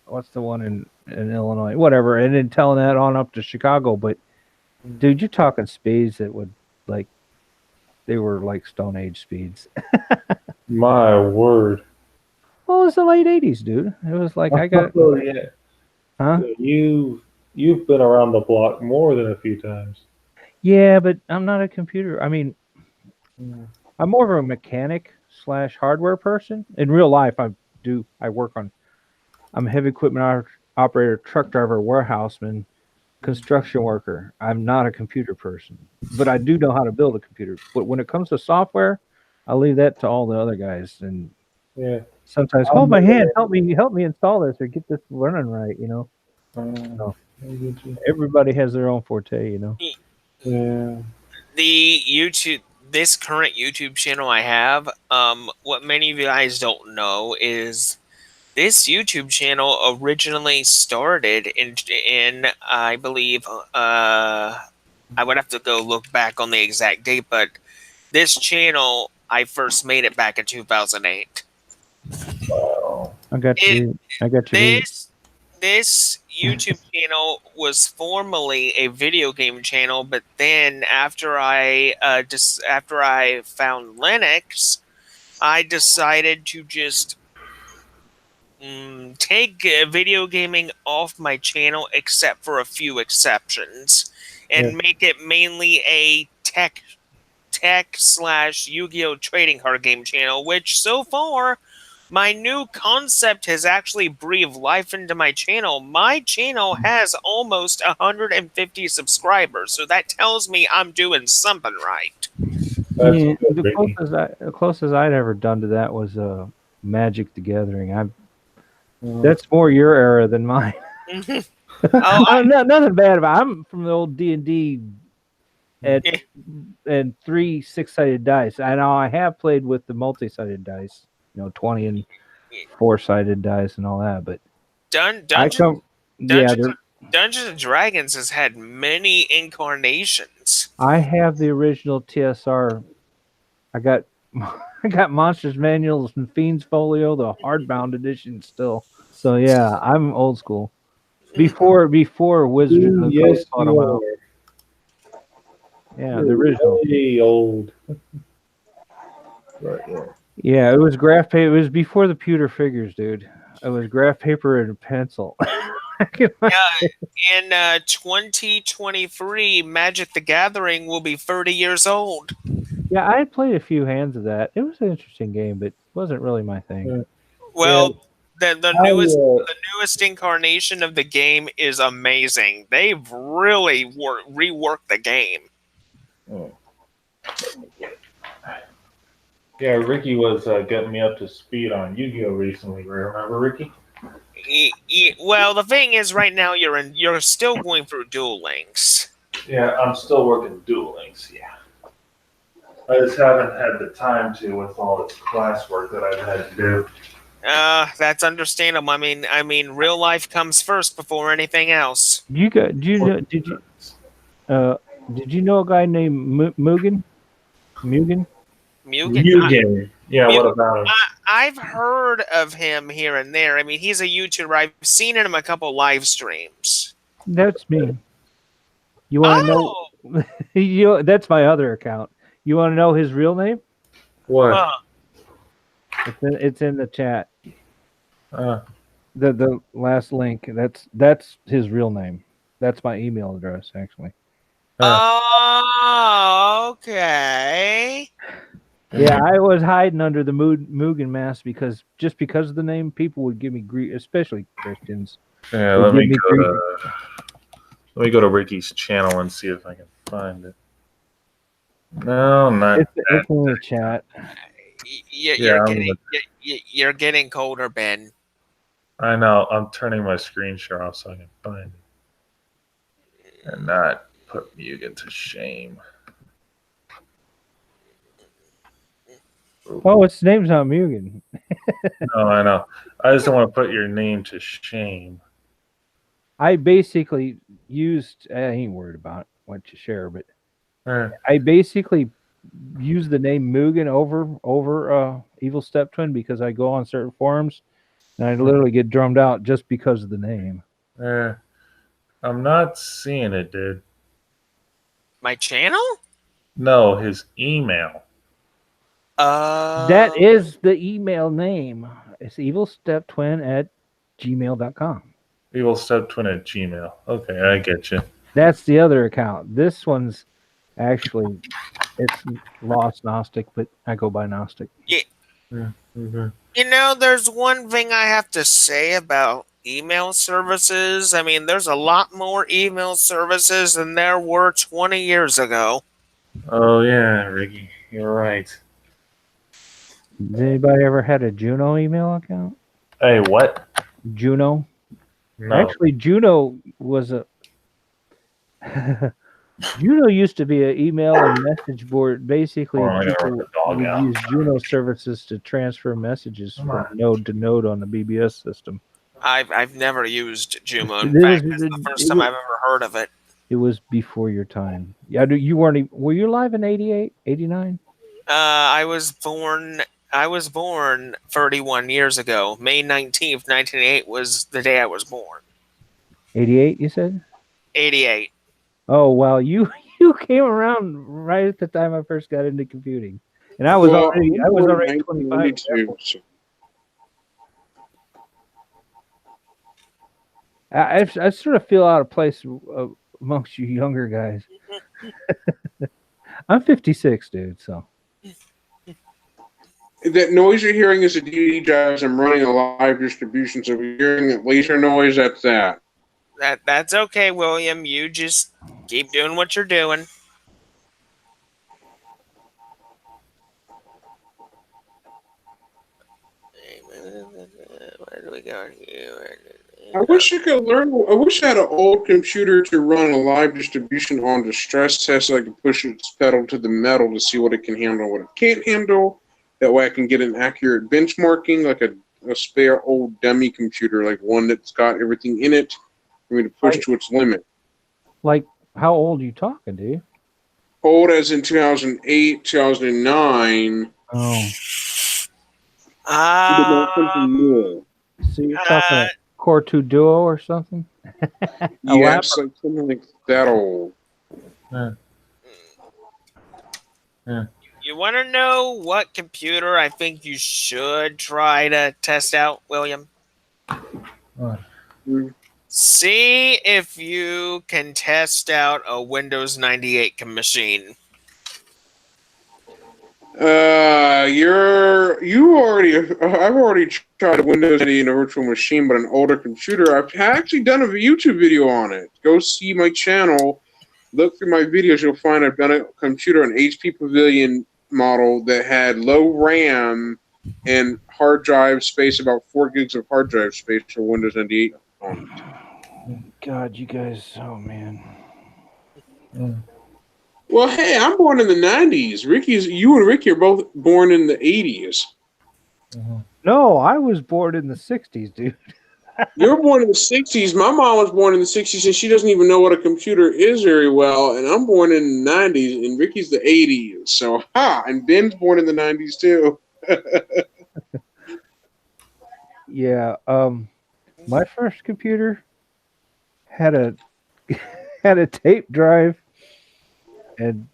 [SPEAKER 4] what's the one in Illinois, whatever, and then telnet on up to Chicago. But dude, you're talking speeds that would they were like Stone Age speeds.
[SPEAKER 6] My word.
[SPEAKER 4] Well, it was the late '80s, dude. It was like I got,
[SPEAKER 6] Oh, yeah.
[SPEAKER 4] huh?
[SPEAKER 6] You've been around the block more than a few times.
[SPEAKER 4] Yeah, but I'm not a computer. I mean, I'm more of a mechanic slash hardware person. In real life, I work on. I'm a heavy equipment operator, truck driver, warehouseman, construction worker. I'm not a computer person, but I do know how to build a computer. But when it comes to software, I leave that to all the other guys. And
[SPEAKER 6] Yeah.
[SPEAKER 4] sometimes hold my hand, help me install this or get this running right. You know,
[SPEAKER 6] No.
[SPEAKER 4] everybody has their own forte. You know.
[SPEAKER 6] Yeah.
[SPEAKER 1] The YouTube, this current YouTube channel I have, what many of you guys don't know is this YouTube channel originally started in I believe, I would have to go look back on the exact date, but this channel I first made it back in 2008.
[SPEAKER 6] Wow.
[SPEAKER 4] I got
[SPEAKER 1] It,
[SPEAKER 4] you. I got you.
[SPEAKER 1] this YouTube channel was formerly a video game channel, but then after I after I found Linux, I decided to just take video gaming off my channel, except for a few exceptions, and
[SPEAKER 6] Yeah.
[SPEAKER 1] make it mainly a tech slash Yu-Gi-Oh trading card game channel, which so far my new concept has actually breathed life into my channel. My channel has almost 150 subscribers, so that tells me I'm doing something right.
[SPEAKER 6] That's
[SPEAKER 4] Yeah,
[SPEAKER 6] good,
[SPEAKER 4] the
[SPEAKER 6] Ricky.
[SPEAKER 4] closest I'd ever done to that was Magic the Gathering.
[SPEAKER 6] Mm.
[SPEAKER 4] That's more your era than mine.
[SPEAKER 1] Oh,
[SPEAKER 4] Nothing bad about it. I'm from the old D&D
[SPEAKER 1] Yeah.
[SPEAKER 4] and 3 6-sided dice. I know I have played with the multi-sided dice, 20 and 4-sided dice and all that, but
[SPEAKER 1] Dungeons
[SPEAKER 4] yeah,
[SPEAKER 1] Dungeons and Dragons has had many incarnations.
[SPEAKER 4] I have the original TSR. I got I got Monsters Manuals and Fiends Folio, the hardbound edition still. So yeah, I'm old school. Before Wizards of the
[SPEAKER 6] Yes,
[SPEAKER 4] Coast bought
[SPEAKER 6] you
[SPEAKER 4] them
[SPEAKER 6] are.
[SPEAKER 4] out. Yeah, the original.
[SPEAKER 6] Way old. Right, yeah.
[SPEAKER 4] Yeah, it was graph paper. It was before the pewter figures, dude. It was graph paper and a pencil.
[SPEAKER 1] In 2023, Magic the Gathering will be 30 years old.
[SPEAKER 4] Yeah, I had played a few hands of that. It was an interesting game, but it wasn't really my thing.
[SPEAKER 6] Yeah.
[SPEAKER 1] Well, the
[SPEAKER 6] I,
[SPEAKER 1] newest incarnation of the game is amazing. They've really reworked the game.
[SPEAKER 6] Yeah, Ricky was getting me up to speed on Yu-Gi-Oh recently. Remember, Ricky?
[SPEAKER 1] Well, the thing is, right now you're still going through Duel Links.
[SPEAKER 6] Yeah, I'm still working Duel Links. Yeah, I just haven't had the time to with all this classwork that I've had to do.
[SPEAKER 1] That's understandable. I mean, real life comes first before anything else.
[SPEAKER 4] Did you know a guy named Mugen?
[SPEAKER 1] Mugen.
[SPEAKER 6] Mugen. Yeah, what about him?
[SPEAKER 1] I've heard of him here and there. I mean, he's a YouTuber. I've seen him a couple live streams.
[SPEAKER 4] That's me. You want to know? That's my other account. You want to know his real name?
[SPEAKER 6] What?
[SPEAKER 4] It's in the chat.
[SPEAKER 6] Uh,
[SPEAKER 4] The last link. That's his real name. That's my email address, actually.
[SPEAKER 1] Oh, okay.
[SPEAKER 4] Yeah, I was hiding under the Mugen mask because of the name, people would give me grief, especially Christians.
[SPEAKER 6] yeah, let me go to Ricky's channel and see if I can find it. No, not
[SPEAKER 4] It's in the chat.
[SPEAKER 1] You're getting colder, Ben.
[SPEAKER 6] I know. I'm turning my screen share off so I can find it and not put Mugen to shame.
[SPEAKER 4] Oh, its name's not Mugen.
[SPEAKER 6] No, I know. I just don't want to put your name to shame.
[SPEAKER 4] I basically used. I ain't worried about what you share, but
[SPEAKER 6] Eh,
[SPEAKER 4] I basically used the name Mugen over Evil Step Twin because I go on certain forums and I literally get drummed out just because of the name.
[SPEAKER 6] I'm not seeing it, dude.
[SPEAKER 1] My channel?
[SPEAKER 6] No, his email.
[SPEAKER 4] That is the email name. It's evilsteptwin@gmail.com.
[SPEAKER 6] Evil Step Twin at Gmail. Okay, I get you.
[SPEAKER 4] That's the other account. This one's actually it's Lost Gnostic, but I go by Gnostic.
[SPEAKER 6] Okay.
[SPEAKER 1] You know, there's one thing I have to say about email services. I mean, there's a lot more email services than there were 20 years ago.
[SPEAKER 6] Oh yeah, Ricky, you're right.
[SPEAKER 4] Has anybody ever had a Juno email account?
[SPEAKER 6] Hey, what?
[SPEAKER 4] Juno?
[SPEAKER 6] No.
[SPEAKER 4] Actually, Juno was a Juno used to be an email and message board. Basically,
[SPEAKER 6] Oh, I gotta
[SPEAKER 4] people
[SPEAKER 6] rip the dog
[SPEAKER 4] would
[SPEAKER 6] out.
[SPEAKER 4] use Juno services to transfer messages from node to node on the BBS system.
[SPEAKER 1] I've never used Jumo. In
[SPEAKER 4] It
[SPEAKER 1] fact,
[SPEAKER 4] was-
[SPEAKER 1] it's the
[SPEAKER 4] it-
[SPEAKER 1] first
[SPEAKER 4] it
[SPEAKER 1] time
[SPEAKER 4] was-
[SPEAKER 1] I've ever heard of it.
[SPEAKER 4] It was before your time. Yeah, you weren't. Were you alive in 88, 89?
[SPEAKER 1] I was born 31 years ago. May 19th, 1988 was the day I was born.
[SPEAKER 4] 88, you said?
[SPEAKER 1] 88.
[SPEAKER 4] Oh, well, you came around right at the time I first got into computing, and I was already 25.
[SPEAKER 3] 1992, so-
[SPEAKER 4] I sort of feel out of place amongst you younger guys. I'm 56, dude. So
[SPEAKER 3] That noise you're hearing is a DVD drive. I'm running a live distribution, so if you're hearing that laser noise, that's that.
[SPEAKER 1] That's okay, William. You just keep doing what you're doing. Where do we go here?
[SPEAKER 3] I wish I could learn. I wish I had an old computer to run a live distribution on to stress test so I could push its pedal to the metal to see what it can handle, what it can't handle. That way I can get an accurate benchmarking, like a spare old dummy computer, like one that's got everything in it for me to push to its limit.
[SPEAKER 4] like, how old are you talking, dude?
[SPEAKER 3] Old as in 2008, 2009.
[SPEAKER 4] Oh,
[SPEAKER 3] But not something new.
[SPEAKER 4] so you're talking a Core 2 Duo or something?
[SPEAKER 3] Yes, like something like that old.
[SPEAKER 1] You want to know what computer I think you should try to test out, William?
[SPEAKER 6] What?
[SPEAKER 1] See if you can test out a Windows 98 machine.
[SPEAKER 3] I've already tried Windows 80 in a virtual machine, but an older computer. I've actually done a YouTube video on it. Go see my channel. Look through my videos. You'll find I've done a computer, an HP Pavilion model that had low RAM and hard drive space, about 4 gigs of hard drive space for Windows 98 on it.
[SPEAKER 4] God, you guys, oh man.
[SPEAKER 3] Well, hey, I'm born in the 90s. You and Ricky are both born in the 80s.
[SPEAKER 4] No, I was born in the 60s, dude.
[SPEAKER 3] You're born in the 60s. My mom was born in the 60s, and she doesn't even know what a computer is very well. And I'm born in the 90s, and Ricky's the 80s. So, and Ben's born in the 90s, too.
[SPEAKER 4] Yeah, my first computer had a had a tape drive and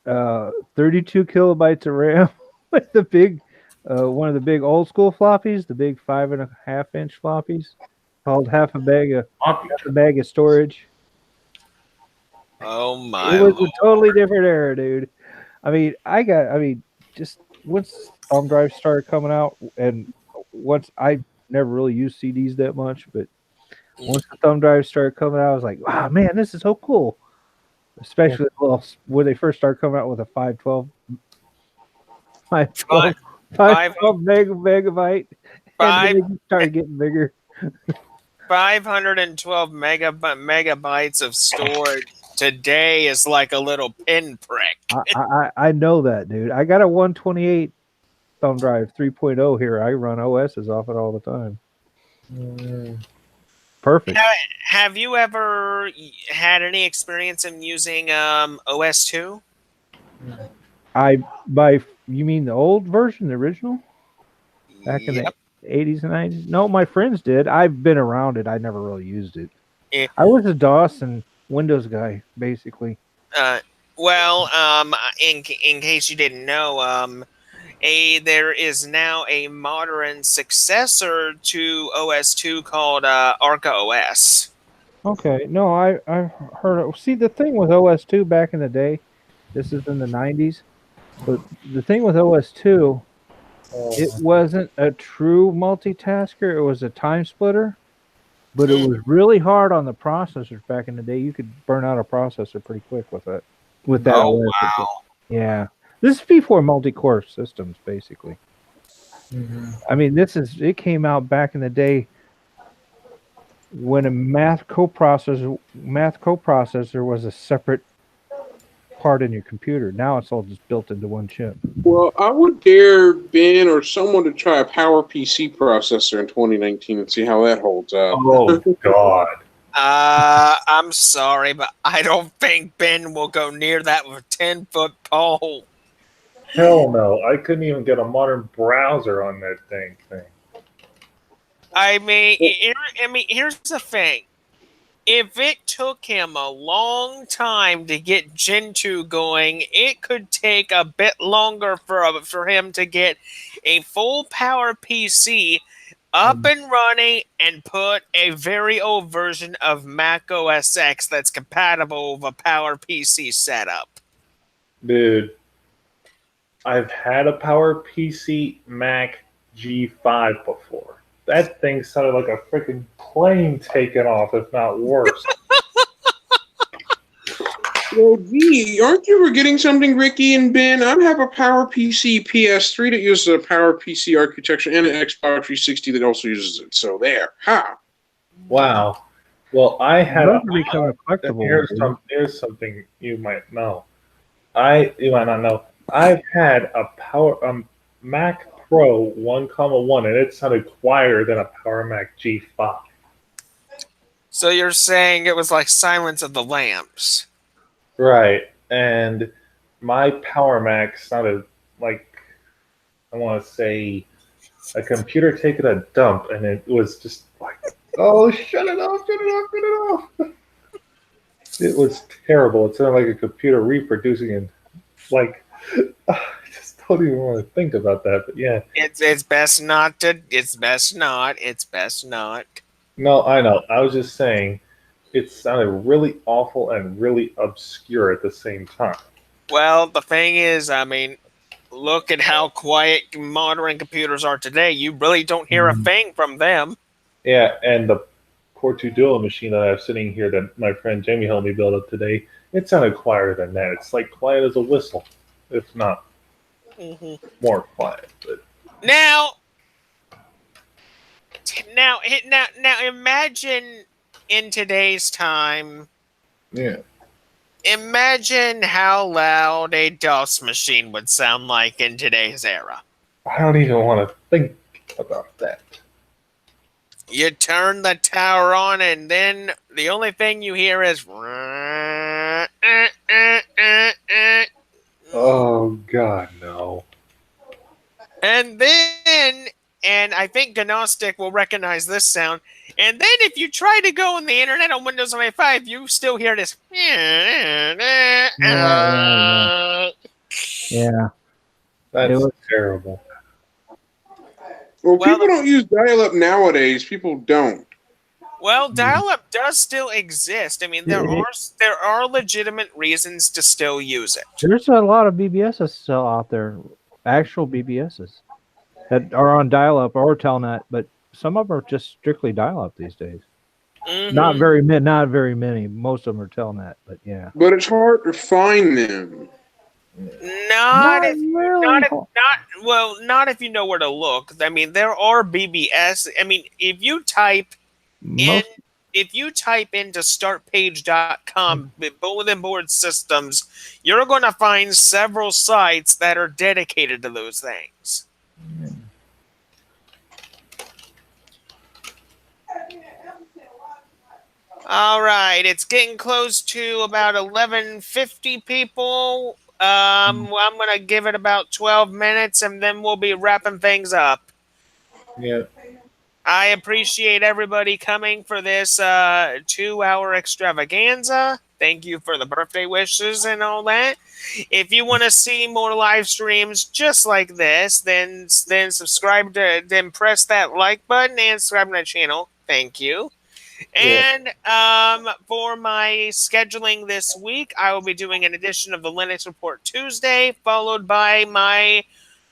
[SPEAKER 4] 32 kilobytes of RAM with the big one of the big old school floppies, the big 5.5-inch floppies, called half a bag of storage.
[SPEAKER 1] Oh my!
[SPEAKER 4] It was a totally different era, dude. I mean, just once thumb drives started coming out, and once I never really used CDs that much, but once the thumb drives started coming out, I was like, wow, man, this is so cool. Especially when they first started coming out with a 512 megabyte, and then they started getting bigger.
[SPEAKER 1] 512 megabytes of storage today is like a little pinprick.
[SPEAKER 4] I know that, dude. I got a 128 thumb drive 3.0 here. I run OSs off it all the time. Perfect.
[SPEAKER 1] Now, have you ever had any experience in using OS2?
[SPEAKER 4] You mean the old version, the original? Back in the 80s and 90s? No, my friends did. I've been around it. I never really used it.
[SPEAKER 1] Yeah.
[SPEAKER 4] I was a DOS and Windows guy, basically.
[SPEAKER 1] Well, in case you didn't know, there is now a modern successor to OS2 called Arca OS.
[SPEAKER 4] Okay, no, I've heard it. See, the thing with OS2 back in the day, this is in the 90s, but the thing with OS2, it wasn't a true multitasker. It was a time splitter, but it was really hard on the processors back in the day. You could burn out a processor pretty quick with it. With that
[SPEAKER 1] Oh,
[SPEAKER 4] OS.
[SPEAKER 1] wow.
[SPEAKER 4] Yeah. This is before multi-core systems, basically. I mean, it came out back in the day when a math coprocessor was a separate part in your computer. Now it's all just built into one chip.
[SPEAKER 3] Well, I would dare Ben or someone to try a PowerPC processor in 2019 and see how that holds up.
[SPEAKER 6] Oh God.
[SPEAKER 1] I'm sorry, but I don't think Ben will go near that with a 10-foot pole.
[SPEAKER 6] Hell no. I couldn't even get a modern browser on that dang thing.
[SPEAKER 1] I mean, here's the thing. If it took him a long time to get Gentoo going, it could take a bit longer for him to get a full power PC up and running and put a very old version of Mac OS X that's compatible with a power PC setup.
[SPEAKER 6] Dude, I've had a PowerPC Mac G5 before. That thing sounded like a freaking plane taking off, if not worse.
[SPEAKER 3] Well, gee, aren't you forgetting something, Ricky and Ben? I have a PowerPC PS3 that uses a PowerPC architecture and an Xbox 360 that also uses it. So there. Ha!
[SPEAKER 6] Wow. Well, I had
[SPEAKER 4] Those are becoming collectible.
[SPEAKER 6] here's something you might know. You might not know. I've had a Mac Pro 1,1, and it sounded quieter than a Power Mac G5.
[SPEAKER 1] So you're saying it was like Silence of the Lambs?
[SPEAKER 6] Right, and my Power Mac sounded like, I want to say, a computer taking a dump, and it was just like, oh, shut it off, shut it off, shut it off. It was terrible. It sounded like a computer reproducing, and like, I just don't even want to think about that. But yeah,
[SPEAKER 1] It's best not to. It's best not. It's best not.
[SPEAKER 6] no, I know. I was just saying, it sounded really awful and really obscure at the same time.
[SPEAKER 1] Well, the thing is, I mean, look at how quiet modern computers are today. You really don't hear a thing from them.
[SPEAKER 6] Yeah, and the Core 2 Duo machine that I have sitting here that my friend Jamie helped me build up today, it sounded quieter than that. It's like quiet as a whistle, if not more quiet. But
[SPEAKER 1] Now, imagine in today's time.
[SPEAKER 6] yeah,
[SPEAKER 1] Imagine how loud a DOS machine would sound like in today's era.
[SPEAKER 6] I don't even want to think about that.
[SPEAKER 1] You turn the tower on, and then the only thing you hear is.
[SPEAKER 6] Oh God, no.
[SPEAKER 1] And I think Gnostic will recognize this sound. And then if you try to go on the internet on Windows 95, you still hear this.
[SPEAKER 4] Yeah.
[SPEAKER 6] That's terrible.
[SPEAKER 3] Well,
[SPEAKER 1] Well,
[SPEAKER 3] people don't use dial-up nowadays. People don't.
[SPEAKER 1] Well, dial-up does still exist. I mean, there are legitimate reasons to still use it.
[SPEAKER 4] There's a lot of BBSs still out there, actual BBSs that are on dial-up or Telnet, but some of them are just strictly dial-up these days. Not very many. Most of them are Telnet, but yeah.
[SPEAKER 3] But it's hard to find them.
[SPEAKER 1] Not if you know where to look. I mean, there are BBS. I mean, if you type into startpage.com bulletin board systems, you're going to find several sites that are dedicated to those things. All right, it's getting close to about 11:50 people. I'm going to give it about 12 minutes, and then we'll be wrapping things up.
[SPEAKER 6] Yeah.
[SPEAKER 1] I appreciate everybody coming for this 2-hour extravaganza. Thank you for the birthday wishes and all that. If you want to see more live streams just like this, then subscribe to then press that like button and subscribe to my channel. Thank you. And for my scheduling this week, I will be doing an edition of the Linux Report Tuesday, followed by my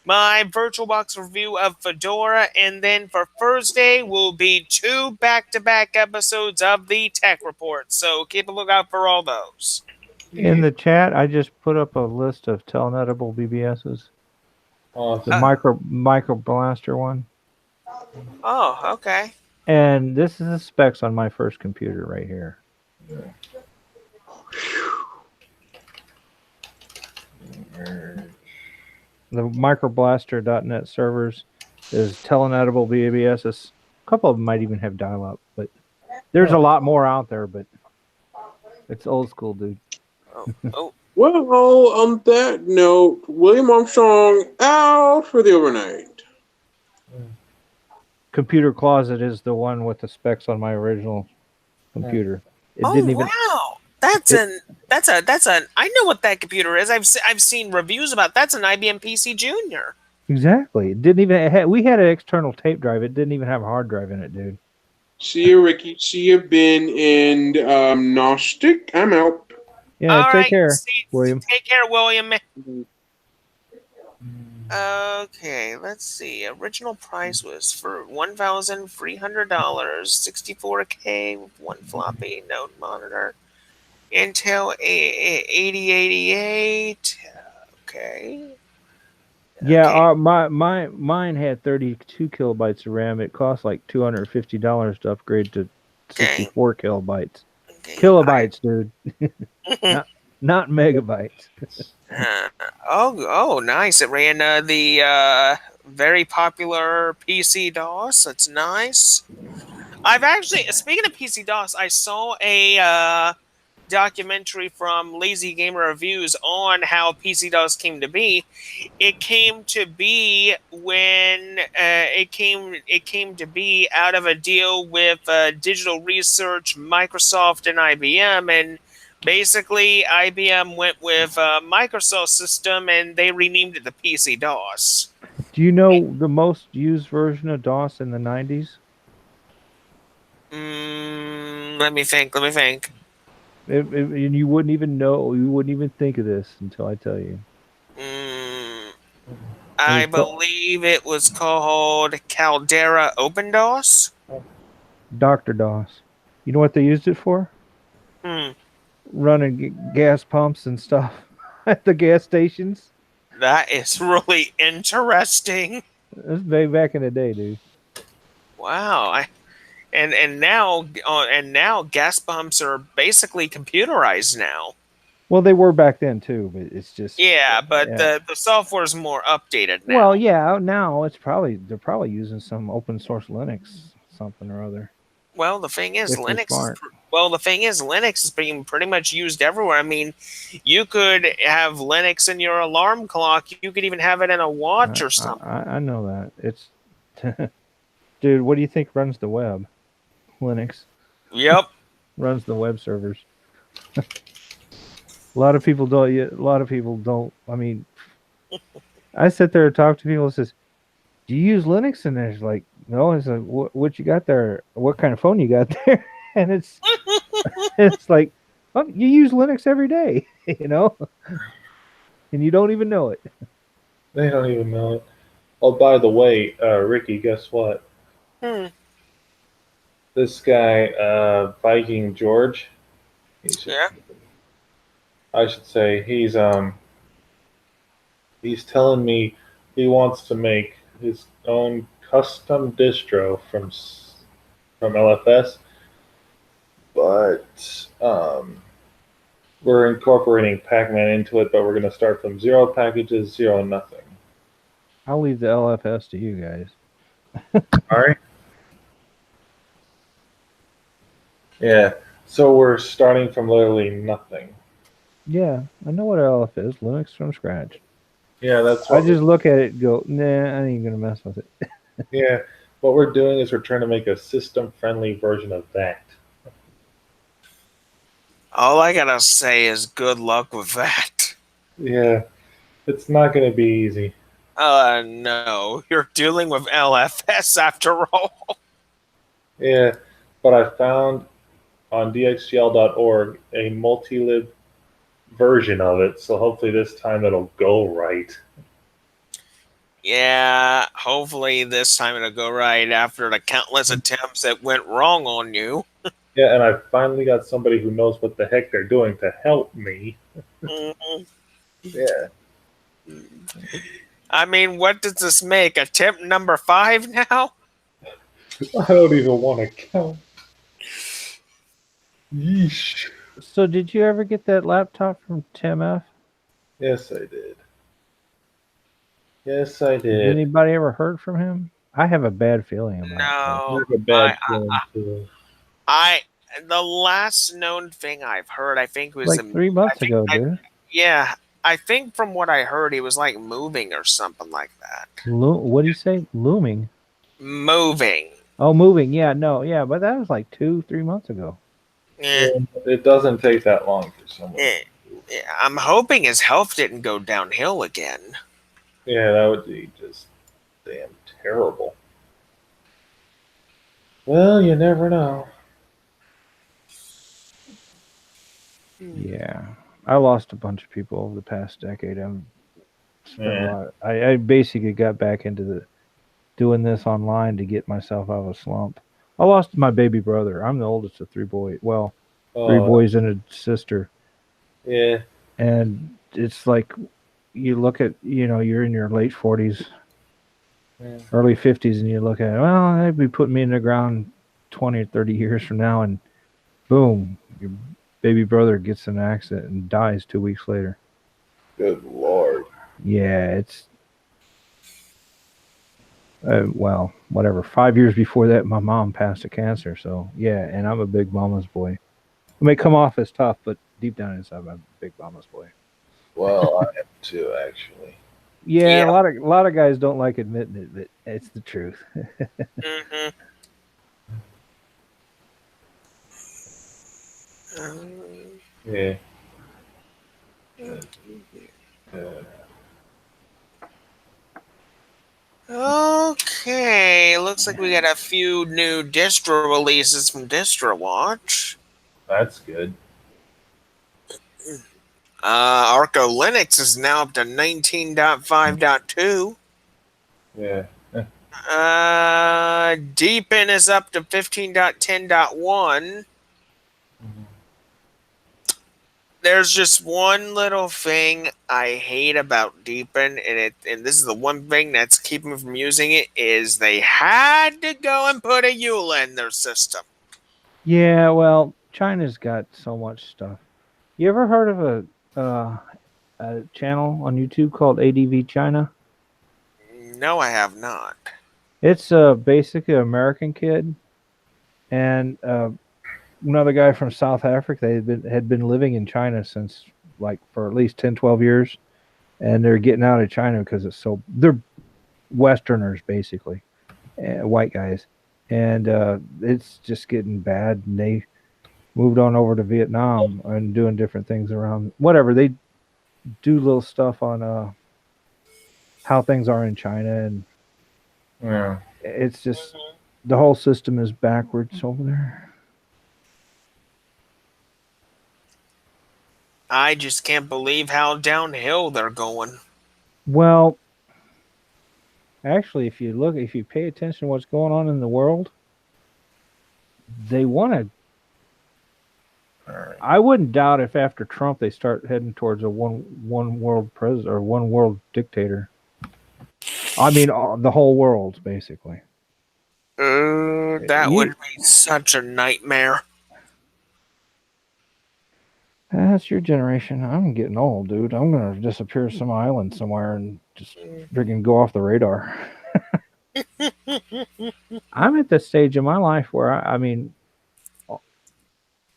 [SPEAKER 1] VirtualBox review of Fedora, and then for Thursday will be 2 back-to-back episodes of the Tech Report. So keep a lookout for all those.
[SPEAKER 4] In the chat, I just put up a list of Telnetable BBSs. The micro blaster one.
[SPEAKER 1] Oh, okay.
[SPEAKER 4] And this is the specs on my first computer right here. The microblaster.net servers is Telnetable BBS. A couple of them might even have dial-up, but there's a lot more out there, but it's old school, dude.
[SPEAKER 1] Oh.
[SPEAKER 3] Well, on that note, William Armstrong out for the overnight.
[SPEAKER 4] Computer Closet is the one with the specs on my original computer. It didn't even.
[SPEAKER 1] Wow. That's an I know what that computer is. I've seen reviews about that's an IBM PC Junior.
[SPEAKER 4] Exactly. It didn't even. We had an external tape drive. It didn't even have a hard drive in it, dude.
[SPEAKER 3] See you, Ricky. See you, Ben, and Gnostic. I'm out.
[SPEAKER 4] Yeah. Take care, William.
[SPEAKER 1] Take care, William. Okay, let's see. Original price was for $1,300, 64K with one floppy node monitor. Intel 8088. Okay.
[SPEAKER 4] Yeah, mine had 32 kilobytes of RAM. It cost like $250 to upgrade to 64 kilobytes.
[SPEAKER 1] Okay.
[SPEAKER 4] Kilobytes, dude. not megabytes.
[SPEAKER 1] Oh, nice. It ran the very popular PC DOS. That's nice. I've actually, speaking of PC DOS, I saw a documentary from Lazy Gamer Reviews on how PC DOS came to be. It came to be when it came to be out of a deal with Digital Research, Microsoft, and IBM, and basically IBM went with Microsoft system and they renamed it the PC DOS.
[SPEAKER 4] Do you know the most used version of DOS in the 90s?
[SPEAKER 1] Let me think.
[SPEAKER 4] And you wouldn't even know. You wouldn't even think of this until I tell you.
[SPEAKER 1] I believe it was called Caldera Open DOS.
[SPEAKER 4] Dr. DOS. You know what they used it for? Running gas pumps and stuff at the gas stations.
[SPEAKER 1] That is really interesting.
[SPEAKER 4] This was way back in the day, dude.
[SPEAKER 1] Wow. And now gas pumps are basically computerized now.
[SPEAKER 4] Well, they were back then too, but it's just
[SPEAKER 1] the software is more updated now.
[SPEAKER 4] Well, yeah, now they're probably using some open source Linux something or other.
[SPEAKER 1] Well, the thing is, Linux is being pretty much used everywhere. I mean, you could have Linux in your alarm clock. You could even have it in a watch or something.
[SPEAKER 4] I know that. It's dude. What do you think runs the web? Linux.
[SPEAKER 1] Yep.
[SPEAKER 4] Runs the web servers. A lot of people don't. I mean, I sit there and talk to people and says, "Do you use Linux?" And they're like, "No." It's like, "What you got there? What kind of phone you got there?" And it's like, "Oh, you use Linux every day, you know, and you don't even know it."
[SPEAKER 6] They don't even know it. Oh, by the way, Ricky, guess what? This guy, Viking George. I should say he's telling me he wants to make his own custom distro from LFS, but we're incorporating Pac-Man into it. But we're going to start from 0 packages, 0 nothing.
[SPEAKER 4] I'll leave the LFS to you guys.
[SPEAKER 6] All right. Yeah. So we're starting from literally nothing.
[SPEAKER 4] Yeah, I know what LF is. Linux from scratch.
[SPEAKER 6] Yeah, that's
[SPEAKER 4] I just look at it and go, nah, I ain't gonna mess with it.
[SPEAKER 6] Yeah, what we're doing is we're trying to make a system-friendly version of that.
[SPEAKER 1] All I gotta say is good luck with that.
[SPEAKER 6] Yeah, it's not going to be easy.
[SPEAKER 1] No, you're dealing with LFS after all.
[SPEAKER 6] Yeah, but I found on dxgl.org a multi-lib version of it, so hopefully this time it'll go right.
[SPEAKER 1] Yeah, hopefully this time it'll go right after the countless attempts that went wrong on you.
[SPEAKER 6] Yeah, and I finally got somebody who knows what the heck they're doing to help me.
[SPEAKER 1] Mhm.
[SPEAKER 6] Yeah.
[SPEAKER 1] I mean, what does this make? Attempt number 5 now?
[SPEAKER 6] I don't even want to count. Yeesh.
[SPEAKER 4] So did you ever get that laptop from Tim F?
[SPEAKER 6] Yes, I did. Yes, I
[SPEAKER 4] Has
[SPEAKER 6] did.
[SPEAKER 4] anybody ever heard from him? I have a bad feeling about it.
[SPEAKER 6] I
[SPEAKER 1] No.
[SPEAKER 6] have a bad feeling too.
[SPEAKER 1] The last known thing I've heard, I think, was
[SPEAKER 4] Like 3 months ago, dude.
[SPEAKER 1] yeah, I think from what I heard, he was like moving or something like that.
[SPEAKER 4] What do you say? Looming?
[SPEAKER 1] Moving.
[SPEAKER 4] Oh, moving. Yeah, no, yeah, but that was like 2-3 months ago.
[SPEAKER 1] Eh,
[SPEAKER 6] It doesn't take that long for someone.
[SPEAKER 1] eh, I'm hoping his health didn't go downhill again.
[SPEAKER 6] Yeah, that would be just damn terrible. Well, you never know.
[SPEAKER 4] Yeah, I lost a bunch of people over the past decade. I'm spent a
[SPEAKER 6] Yeah.
[SPEAKER 4] lot. I basically got back into doing this online to get myself out of a slump. I lost my baby brother. I'm the oldest of 3 boys. Well, 3
[SPEAKER 6] Oh,
[SPEAKER 4] boys and a sister.
[SPEAKER 6] yeah.
[SPEAKER 4] And it's like you look at, you're in your late 40s,
[SPEAKER 6] Yeah.
[SPEAKER 4] early 50s, and you look at, well, they'd be putting me in the ground 20 or 30 years from now, and boom, your baby brother gets in an accident and dies 2 weeks later.
[SPEAKER 6] Good Lord.
[SPEAKER 4] Yeah, it's well, whatever. 5 years before that, my mom passed of cancer. So yeah, and I'm a big mama's boy. I may come off as tough, but deep down inside, I'm a big mama's boy.
[SPEAKER 6] Well, I am too, actually.
[SPEAKER 4] Yeah,
[SPEAKER 1] Yeah.
[SPEAKER 4] a lot of guys don't like admitting it, but it's the truth.
[SPEAKER 1] Hmm.
[SPEAKER 6] Yeah.
[SPEAKER 1] Okay, looks like we got a few new distro releases from DistroWatch.
[SPEAKER 6] That's good.
[SPEAKER 1] Arco Linux is now up to 19.5.2.
[SPEAKER 6] Yeah.
[SPEAKER 1] Deepin is up to 15.10.1. There's just one little thing I hate about Deepin, and this is the one thing that's keeping me from using it, is they had to go and put a EULA in their system.
[SPEAKER 4] Yeah, well, China's got so much stuff. You ever heard of a channel on YouTube called ADV China?
[SPEAKER 1] No, I have not.
[SPEAKER 4] It's basically an American kid and another guy from South Africa. They had been living in China since like for at least 10, 12 years, and they're getting out of China because they're Westerners basically, white guys, and it's just getting bad. And they moved on over to Vietnam and doing different things around. Whatever, they do little stuff on how things are in China, and
[SPEAKER 6] Yeah.
[SPEAKER 4] it's just the whole system is backwards over there.
[SPEAKER 1] I just can't believe how downhill they're going.
[SPEAKER 4] Well, actually, if you pay attention to what's going on in the world, they want to. I wouldn't doubt if after Trump they start heading towards a one world president or one world dictator. I mean, the whole world basically.
[SPEAKER 1] That would be such a nightmare.
[SPEAKER 4] That's your generation. I'm getting old, dude. I'm gonna disappear some island somewhere and just freaking go off the radar. I'm at the stage in my life where I mean,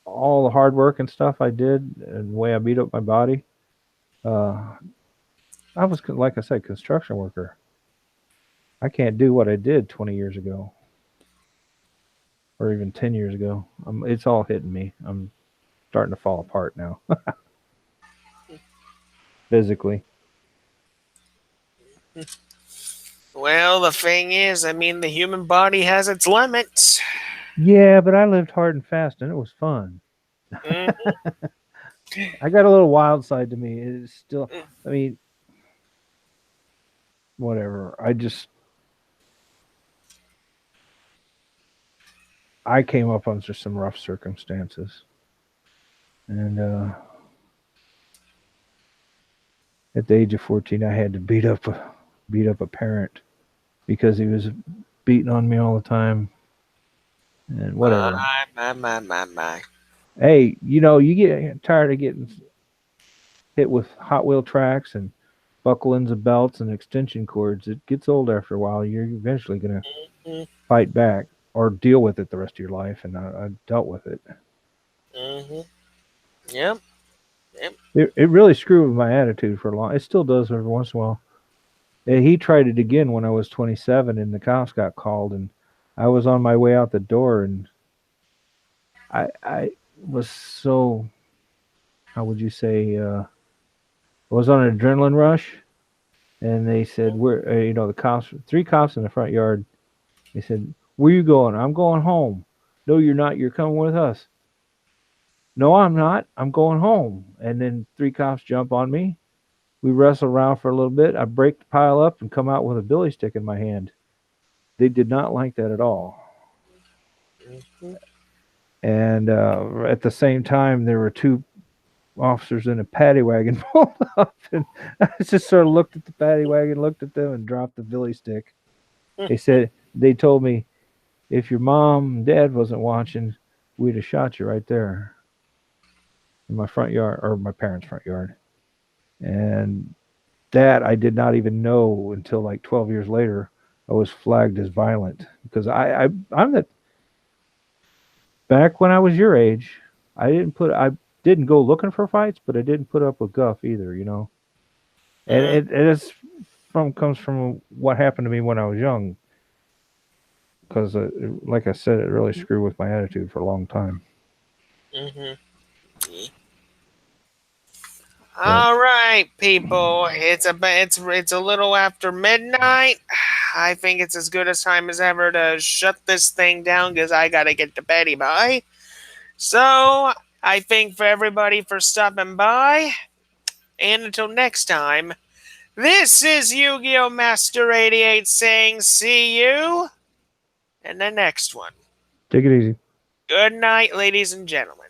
[SPEAKER 4] all the hard work and stuff I did and the way I beat up my body. I was, like I said, construction worker. I can't do what I did 20 years ago, or even 10 years ago. It's all hitting me. I'm starting to fall apart now. Physically.
[SPEAKER 1] Well, the thing is, I mean, the human body has its limits.
[SPEAKER 4] Yeah, but I lived hard and fast, and it was fun.
[SPEAKER 1] Mhm.
[SPEAKER 4] I got a little wild side to me. It's still, I mean, whatever. I came up under some rough circumstances, and at the age of 14, I had to beat up a parent because he was beating on me all the time, and whatever.
[SPEAKER 1] My.
[SPEAKER 4] Hey, you get tired of getting hit with Hot Wheel tracks and buckle-ins of belts and extension cords. It gets old after a while. You're eventually gonna
[SPEAKER 1] Mhm.
[SPEAKER 4] fight back or deal with it the rest of your life, and I dealt with it.
[SPEAKER 1] Mm-hmm. Yep.
[SPEAKER 4] It really screwed with my attitude for a long. It still does every once in a while. He tried it again when I was 27, and the cops got called, and I was on my way out the door, and I was so, how would you say, I was on an adrenaline rush, and they said, "We're the cops, three cops in the front yard." They said, "Where you going?" "I'm going home." "No, you're not. You're coming with us." "No, I'm not. I'm going home." And then three cops jump on me. We wrestle around for a little bit. I break the pile up and come out with a billy stick in my hand. They did not like that at all. And at the same time, there were two officers in a paddy wagon pulled up, and I just sort of looked at the paddy wagon, looked at them, and dropped the billy stick. They told me, if your mom and dad wasn't watching, we'd have shot you right there in my front yard, or my parents' front yard. And that I did not even know until like 12 years later. I was flagged as violent because I'm the back when I was your age. I didn't go looking for fights, but I didn't put up with guff either. And comes from what happened to me when I was young. Because like I said, it really screwed with my attitude for a long time.
[SPEAKER 1] Mm-hmm. All right, people. It's a little after midnight. I think it's as good a time as ever to shut this thing down because I gotta get to bed by. So I thank for everybody for stopping by, and until next time, this is Yu-Gi-Oh! Master 88 saying see you in the next one.
[SPEAKER 4] Take it easy.
[SPEAKER 1] Good night, ladies and gentlemen.